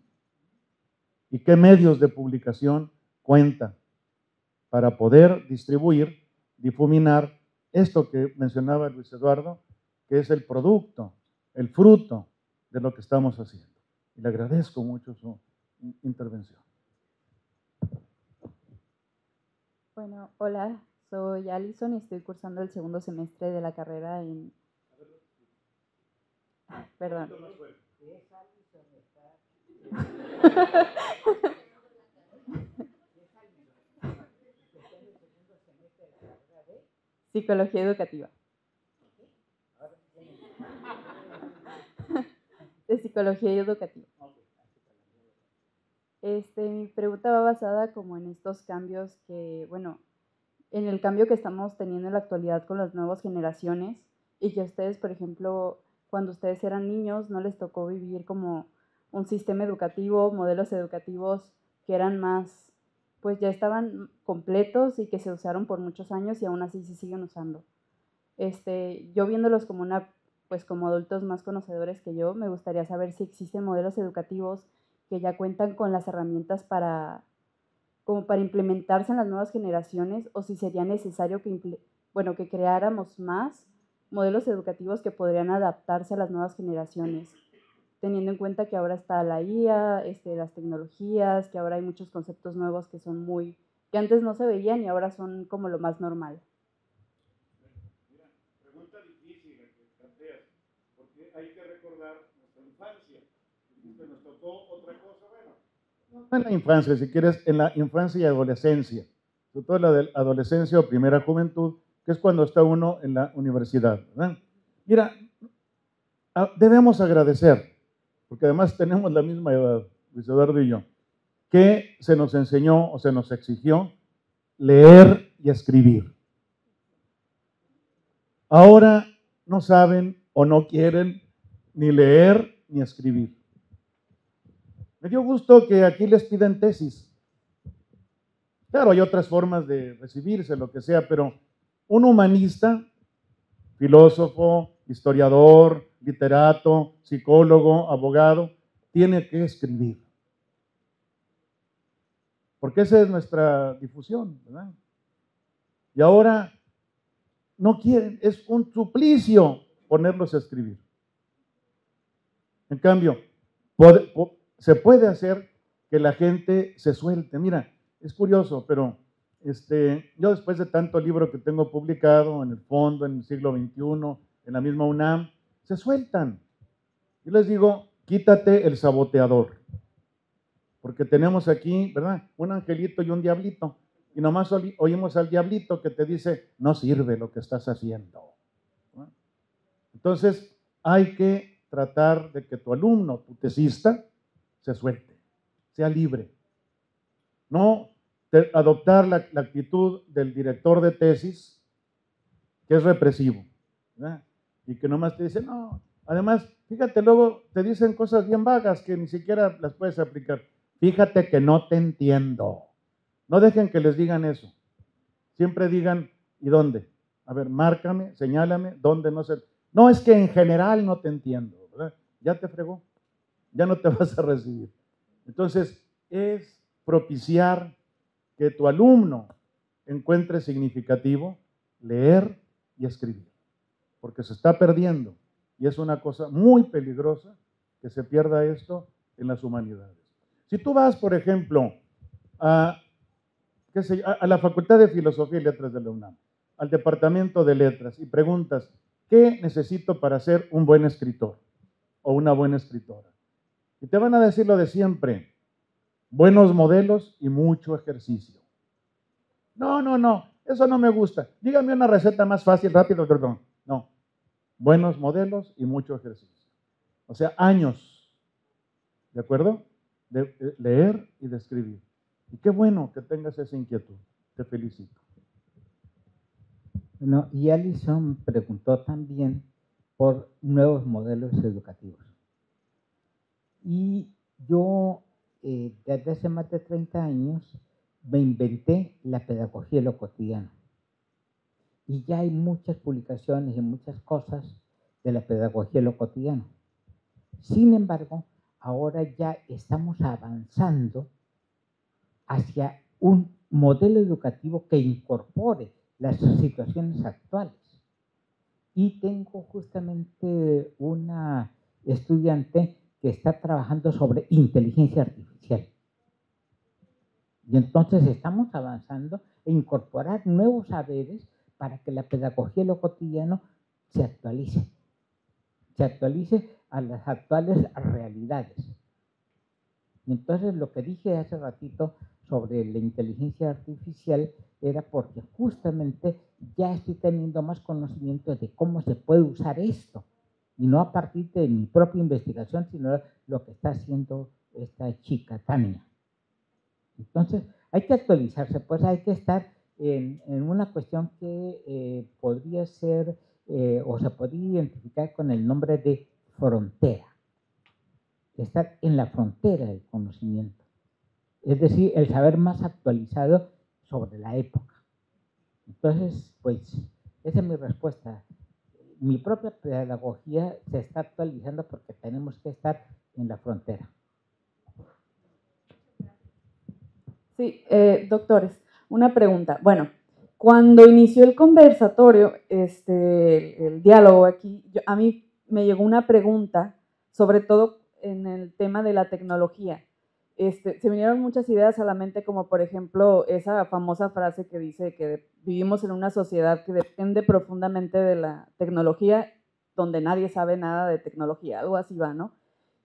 ¿Y qué medios de publicación cuenta para poder distribuir, difuminar esto que mencionaba Luis Eduardo, que es el producto, el fruto de lo que estamos haciendo? Y le agradezco mucho su intervención. Bueno, hola, soy Alison y estoy cursando el segundo semestre de la carrera en... Perdón. Psicología educativa. De psicología educativa. Mi pregunta va basada como en estos cambios que, bueno, en el cambio que estamos teniendo en la actualidad con las nuevas generaciones y que a ustedes, por ejemplo, cuando ustedes eran niños, no les tocó vivir como un sistema educativo, modelos educativos que eran más, pues ya estaban completos y que se usaron por muchos años y aún así se siguen usando. Yo viéndolos como pues como adultos más conocedores que yo, me gustaría saber si existen modelos educativos que ya cuentan con las herramientas como para implementarse en las nuevas generaciones, o si sería necesario que creáramos más modelos educativos que podrían adaptarse a las nuevas generaciones, teniendo en cuenta que ahora está la IA, las tecnologías, que ahora hay muchos conceptos nuevos que que antes no se veían y ahora son como lo más normal. Mira, pregunta difícil la que planteas, porque hay que recordar nuestra infancia. Nos tocó otra cosa, bueno, no en la infancia, si quieres, en la infancia y adolescencia, sobre todo la de adolescencia o primera juventud, que es cuando está uno en la universidad, ¿verdad? Mira, debemos agradecer, porque además tenemos la misma edad, Luis Eduardo y yo, que se nos enseñó o se nos exigió leer y escribir. Ahora no saben o no quieren ni leer ni escribir. Me dio gusto que aquí les piden tesis. Claro, hay otras formas de recibirse, lo que sea, pero un humanista, filósofo, historiador, literato, psicólogo, abogado, tiene que escribir. Porque esa es nuestra difusión, ¿verdad? Y ahora no quieren, es un suplicio ponerlos a escribir. En cambio, se puede hacer que la gente se suelte. Mira, es curioso, pero yo después de tanto libro que tengo publicado en el Fondo, en el siglo XXI, en la misma UNAM, se sueltan. Yo les digo, quítate el saboteador. Porque tenemos aquí, ¿verdad? Un angelito y un diablito. Y nomás oímos al diablito que te dice, no sirve lo que estás haciendo. ¿No? Entonces, hay que tratar de que tu alumno, tu tesista, se suelte, sea libre. No adoptar la actitud del director de tesis, que es represivo, ¿verdad? Y que nomás te dice, no. Además, fíjate, luego te dicen cosas bien vagas que ni siquiera las puedes aplicar. Fíjate que no te entiendo. No dejen que les digan eso. Siempre digan, ¿y dónde? A ver, márcame, señálame, ¿dónde? No sé. No, es que en general no te entiendo, ¿verdad? Ya te fregó. Ya no te vas a recibir. Entonces, es propiciar que tu alumno encuentre significativo leer y escribir. Porque se está perdiendo. Y es una cosa muy peligrosa que se pierda esto en las humanidades. Si tú vas, por ejemplo, a la Facultad de Filosofía y Letras de la UNAM, al Departamento de Letras, y preguntas, ¿qué necesito para ser un buen escritor o una buena escritora? Y te van a decir lo de siempre, buenos modelos y mucho ejercicio. No, eso no me gusta. Dígame una receta más fácil, rápido, perdón. No, buenos modelos y mucho ejercicio. O sea, años, ¿de acuerdo? De leer y de escribir. Y qué bueno que tengas esa inquietud. Te felicito. Bueno, y Alison preguntó también por nuevos modelos educativos. Y yo, desde hace más de 30 años, me inventé la pedagogía de lo cotidiano. Y ya hay muchas publicaciones y muchas cosas de la pedagogía de lo cotidiano. Sin embargo, ahora ya estamos avanzando hacia un modelo educativo que incorpore las situaciones actuales. Y tengo justamente una estudiante que está trabajando sobre inteligencia artificial. Y entonces estamos avanzando en incorporar nuevos saberes para que la pedagogía de lo cotidiano se actualice a las actuales realidades. Y entonces lo que dije hace ratito sobre la inteligencia artificial era porque justamente ya estoy teniendo más conocimiento de cómo se puede usar esto, y no a partir de mi propia investigación, sino lo que está haciendo esta chica, Tania. Entonces, hay que actualizarse, pues hay que estar en una cuestión que podría ser, o se podría identificar con el nombre de frontera. Estar en la frontera del conocimiento. Es decir, el saber más actualizado sobre la época. Entonces, pues, esa es mi respuesta. Mi propia pedagogía se está actualizando porque tenemos que estar en la frontera. Sí, doctores, una pregunta. Bueno, cuando inició el conversatorio, el diálogo aquí, a mí me llegó una pregunta, sobre todo en el tema de la tecnología. Se vinieron muchas ideas a la mente, como por ejemplo esa famosa frase que dice que vivimos en una sociedad que depende profundamente de la tecnología, donde nadie sabe nada de tecnología, algo así va, ¿no?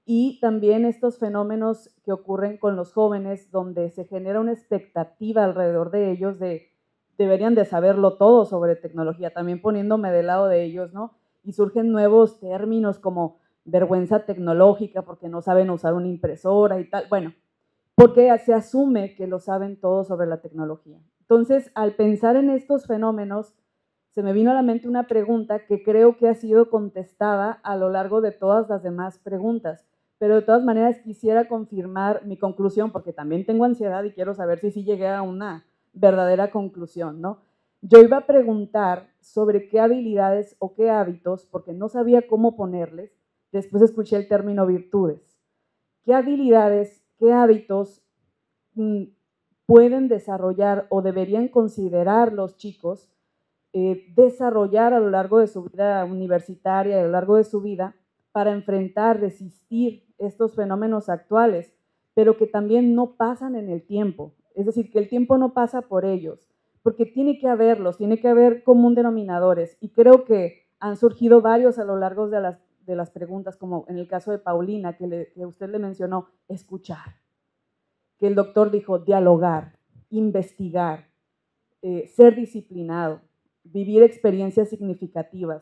Y también estos fenómenos que ocurren con los jóvenes, donde se genera una expectativa alrededor de ellos de deberían de saberlo todo sobre tecnología, también poniéndome del lado de ellos, ¿no? Y surgen nuevos términos como vergüenza tecnológica porque no saben usar una impresora y tal, bueno, porque se asume que lo saben todo sobre la tecnología. Entonces, al pensar en estos fenómenos, se me vino a la mente una pregunta que creo que ha sido contestada a lo largo de todas las demás preguntas, pero de todas maneras quisiera confirmar mi conclusión, porque también tengo ansiedad y quiero saber si sí llegué a una verdadera conclusión, ¿no? Yo iba a preguntar sobre qué habilidades o qué hábitos, porque no sabía cómo ponerles, después escuché el término virtudes. ¿Qué habilidades, qué hábitos pueden desarrollar o deberían considerar los chicos desarrollar a lo largo de su vida universitaria, a lo largo de su vida, para enfrentar, resistir estos fenómenos actuales, pero que también no pasan en el tiempo? Es decir, que el tiempo no pasa por ellos, porque tiene que haberlos, tiene que haber común denominadores, y creo que han surgido varios a lo largo de las preguntas, como en el caso de Paulina, que usted le mencionó, escuchar, que el doctor dijo dialogar, investigar, ser disciplinado, vivir experiencias significativas,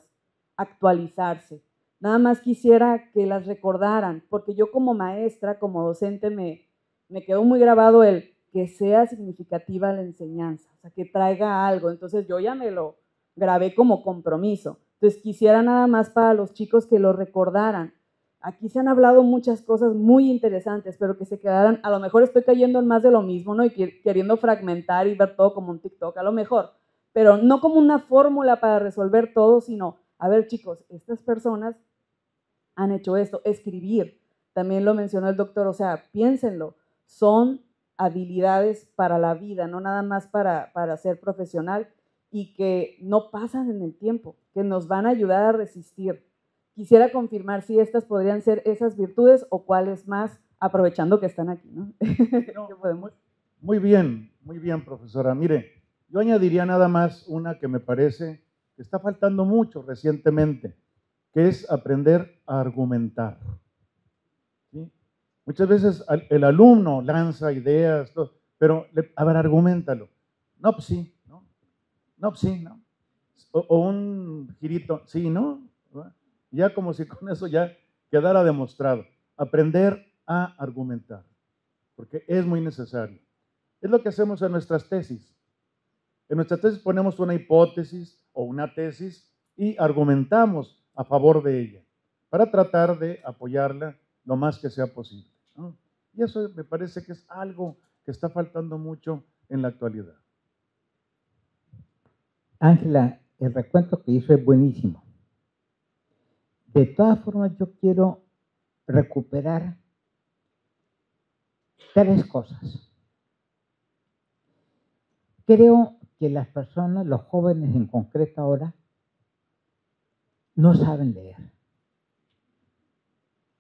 actualizarse. Nada más quisiera que las recordaran, porque yo como maestra, como docente, me quedó muy grabado el que sea significativa la enseñanza, o sea, que traiga algo. Entonces yo ya me lo grabé como compromiso. Entonces quisiera nada más para los chicos que lo recordaran. Aquí se han hablado muchas cosas muy interesantes, pero que se quedaran, a lo mejor estoy cayendo en más de lo mismo, ¿no? Y queriendo fragmentar y ver todo como un TikTok, a lo mejor, pero no como una fórmula para resolver todo, sino, a ver chicos, estas personas han hecho esto, escribir, también lo mencionó el doctor, o sea, piénsenlo, son habilidades para la vida, no nada más para ser profesional, y que no pasan en el tiempo, que nos van a ayudar a resistir. Quisiera confirmar si estas podrían ser esas virtudes o cuáles más, aprovechando que están aquí, ¿no? Muy bien, profesora. Mire, yo añadiría nada más una que me parece que está faltando mucho recientemente, que es aprender a argumentar. ¿Sí? Muchas veces el alumno lanza ideas, pero a ver, argumentalo. No, pues sí, ¿no? No, pues sí, ¿no? O un girito, sí, ¿no? Ya como si con eso ya quedara demostrado. Aprender a argumentar, porque es muy necesario. Es lo que hacemos en nuestras tesis. En nuestras tesis ponemos una hipótesis o una tesis y argumentamos a favor de ella para tratar de apoyarla lo más que sea posible, ¿no? Y eso me parece que es algo que está faltando mucho en la actualidad. Ángela, el recuento que hizo es buenísimo. De todas formas, yo quiero recuperar 3 cosas. Creo que las personas, los jóvenes en concreto ahora, no saben leer.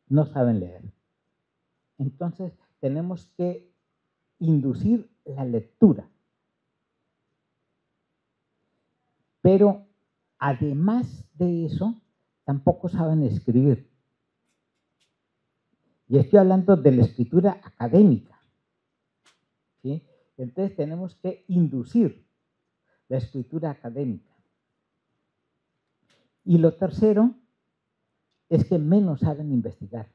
No saben leer. Entonces, tenemos que inducir la lectura. Pero, además de eso, tampoco saben escribir. Y estoy hablando de la escritura académica, ¿sí? Entonces tenemos que inducir la escritura académica. Y lo tercero es que menos saben investigar.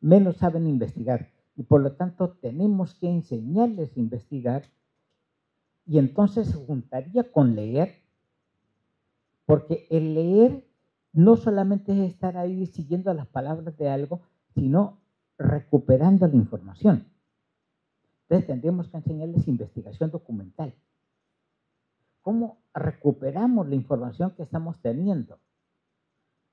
Menos saben investigar. Y por lo tanto tenemos que enseñarles a investigar. Y entonces se juntaría con leer, porque el leer no solamente es estar ahí siguiendo las palabras de algo, sino recuperando la información. Entonces tendríamos que enseñarles investigación documental. ¿Cómo recuperamos la información que estamos teniendo?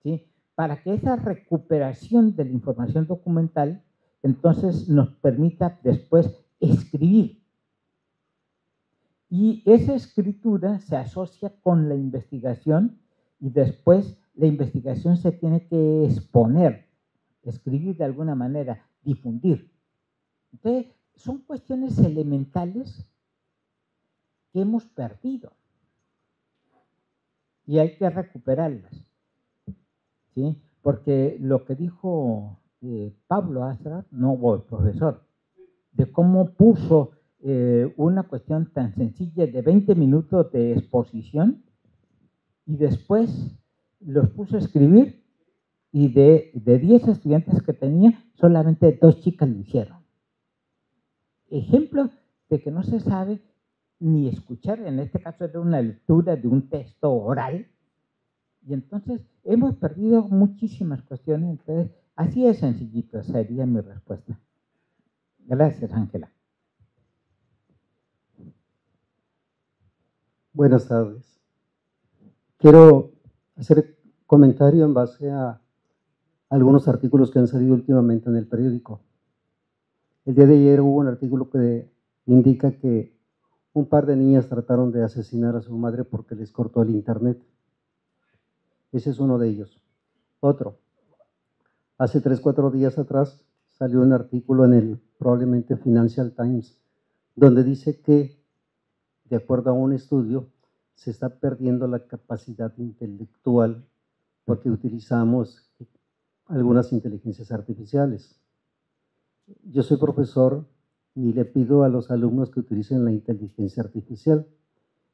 ¿Sí? Para que esa recuperación de la información documental entonces nos permita después escribir. Y esa escritura se asocia con la investigación y después la investigación se tiene que exponer, escribir de alguna manera, difundir. Entonces, son cuestiones elementales que hemos perdido y hay que recuperarlas, ¿sí? Porque lo que dijo Pablo Astra, no, el profesor, de cómo puso una cuestión tan sencilla de 20 minutos de exposición y después los puso a escribir y de 10 estudiantes que tenía, solamente 2 chicas lo hicieron. Ejemplo de que no se sabe ni escuchar, en este caso era una lectura de un texto oral, y entonces hemos perdido muchísimas cuestiones. Entonces, así es sencillito, sería mi respuesta. Gracias, Ángela. Buenas tardes. Quiero hacer comentario en base a algunos artículos que han salido últimamente en el periódico. El día de ayer hubo un artículo que indica que un par de niñas trataron de asesinar a su madre porque les cortó el internet. Ese es uno de ellos. Otro, hace 3 o 4 días atrás salió un artículo en el probablemente Financial Times, donde dice que, de acuerdo a un estudio, se está perdiendo la capacidad intelectual porque utilizamos algunas inteligencias artificiales. Yo soy profesor y le pido a los alumnos que utilicen la inteligencia artificial.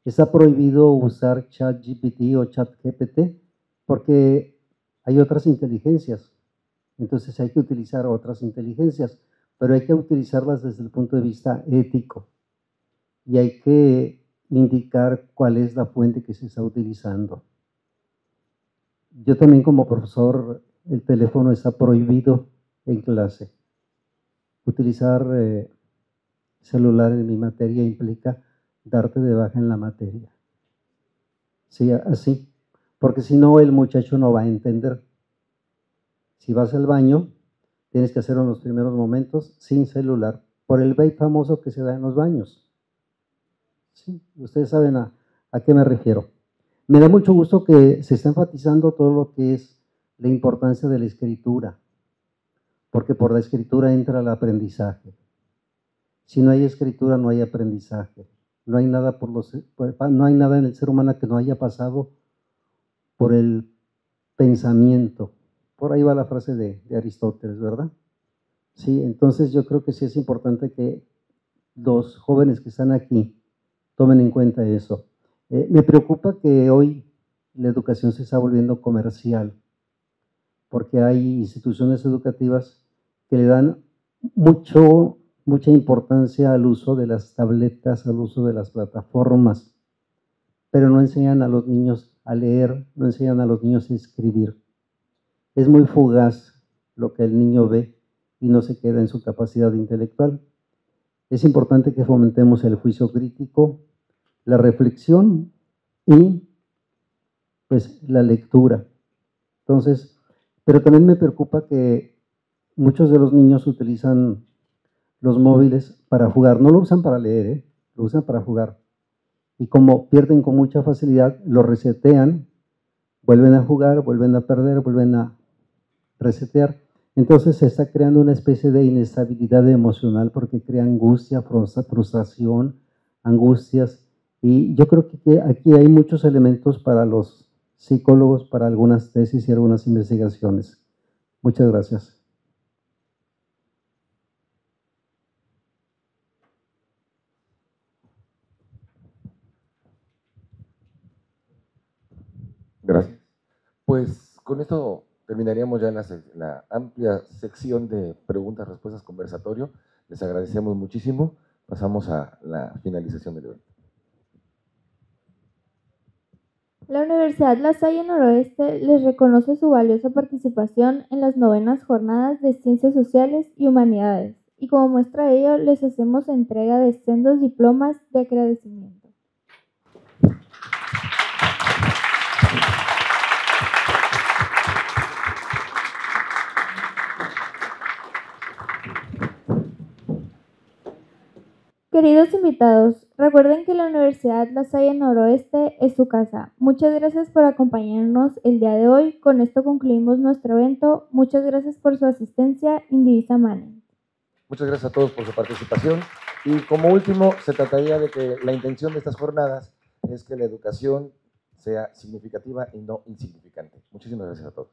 Está prohibido usar ChatGPT o ChatGPT porque hay otras inteligencias. Entonces hay que utilizar otras inteligencias, pero hay que utilizarlas desde el punto de vista ético. Y hay que indicar cuál es la fuente que se está utilizando. Yo también como profesor, el teléfono está prohibido en clase. Utilizar celular en mi materia implica darte de baja en la materia. Sí, así. Porque si no, el muchacho no va a entender. Si vas al baño, tienes que hacerlo en los primeros momentos sin celular, por el vape famoso que se da en los baños. Sí, ustedes saben a qué me refiero. Me da mucho gusto que se está enfatizando todo lo que es la importancia de la escritura, porque por la escritura entra el aprendizaje. Si no hay escritura, no hay aprendizaje. No hay nada no hay nada en el ser humano que no haya pasado por el pensamiento. Por ahí va la frase de Aristóteles, ¿verdad? Sí, entonces yo creo que sí es importante que los jóvenes que están aquí tomen en cuenta eso. Me preocupa que hoy la educación se está volviendo comercial, porque hay instituciones educativas que le dan mucha importancia al uso de las tabletas, al uso de las plataformas, pero no enseñan a los niños a leer, no enseñan a los niños a escribir. Es muy fugaz lo que el niño ve y no se queda en su capacidad intelectual. Es importante que fomentemos el juicio crítico, la reflexión y pues la lectura. Entonces, pero también me preocupa que muchos de los niños utilizan los móviles para jugar. No lo usan para leer, lo usan para jugar. Y como pierden con mucha facilidad, lo resetean, vuelven a jugar, vuelven a perder, vuelven a resetear. Entonces se está creando una especie de inestabilidad emocional porque crea angustia, frustración, angustias. Y yo creo que aquí hay muchos elementos para los psicólogos, para algunas tesis y algunas investigaciones. Muchas gracias. Pues con esto terminaríamos ya la amplia sección de preguntas-respuestas conversatorio. Les agradecemos muchísimo. Pasamos a la finalización del evento. La Universidad La Salle Noroeste les reconoce su valiosa participación en las 9ª Jornadas de Ciencias Sociales y Humanidades, y como muestra de ello les hacemos entrega de sendos diplomas de agradecimiento. Queridos invitados, recuerden que la Universidad La Salle Noroeste es su casa. Muchas gracias por acompañarnos el día de hoy. Con esto concluimos nuestro evento. Muchas gracias por su asistencia. Indivisa Manen. Muchas gracias a todos por su participación. Y como último, se trataría de que la intención de estas jornadas es que la educación sea significativa y no insignificante. Muchísimas gracias a todos.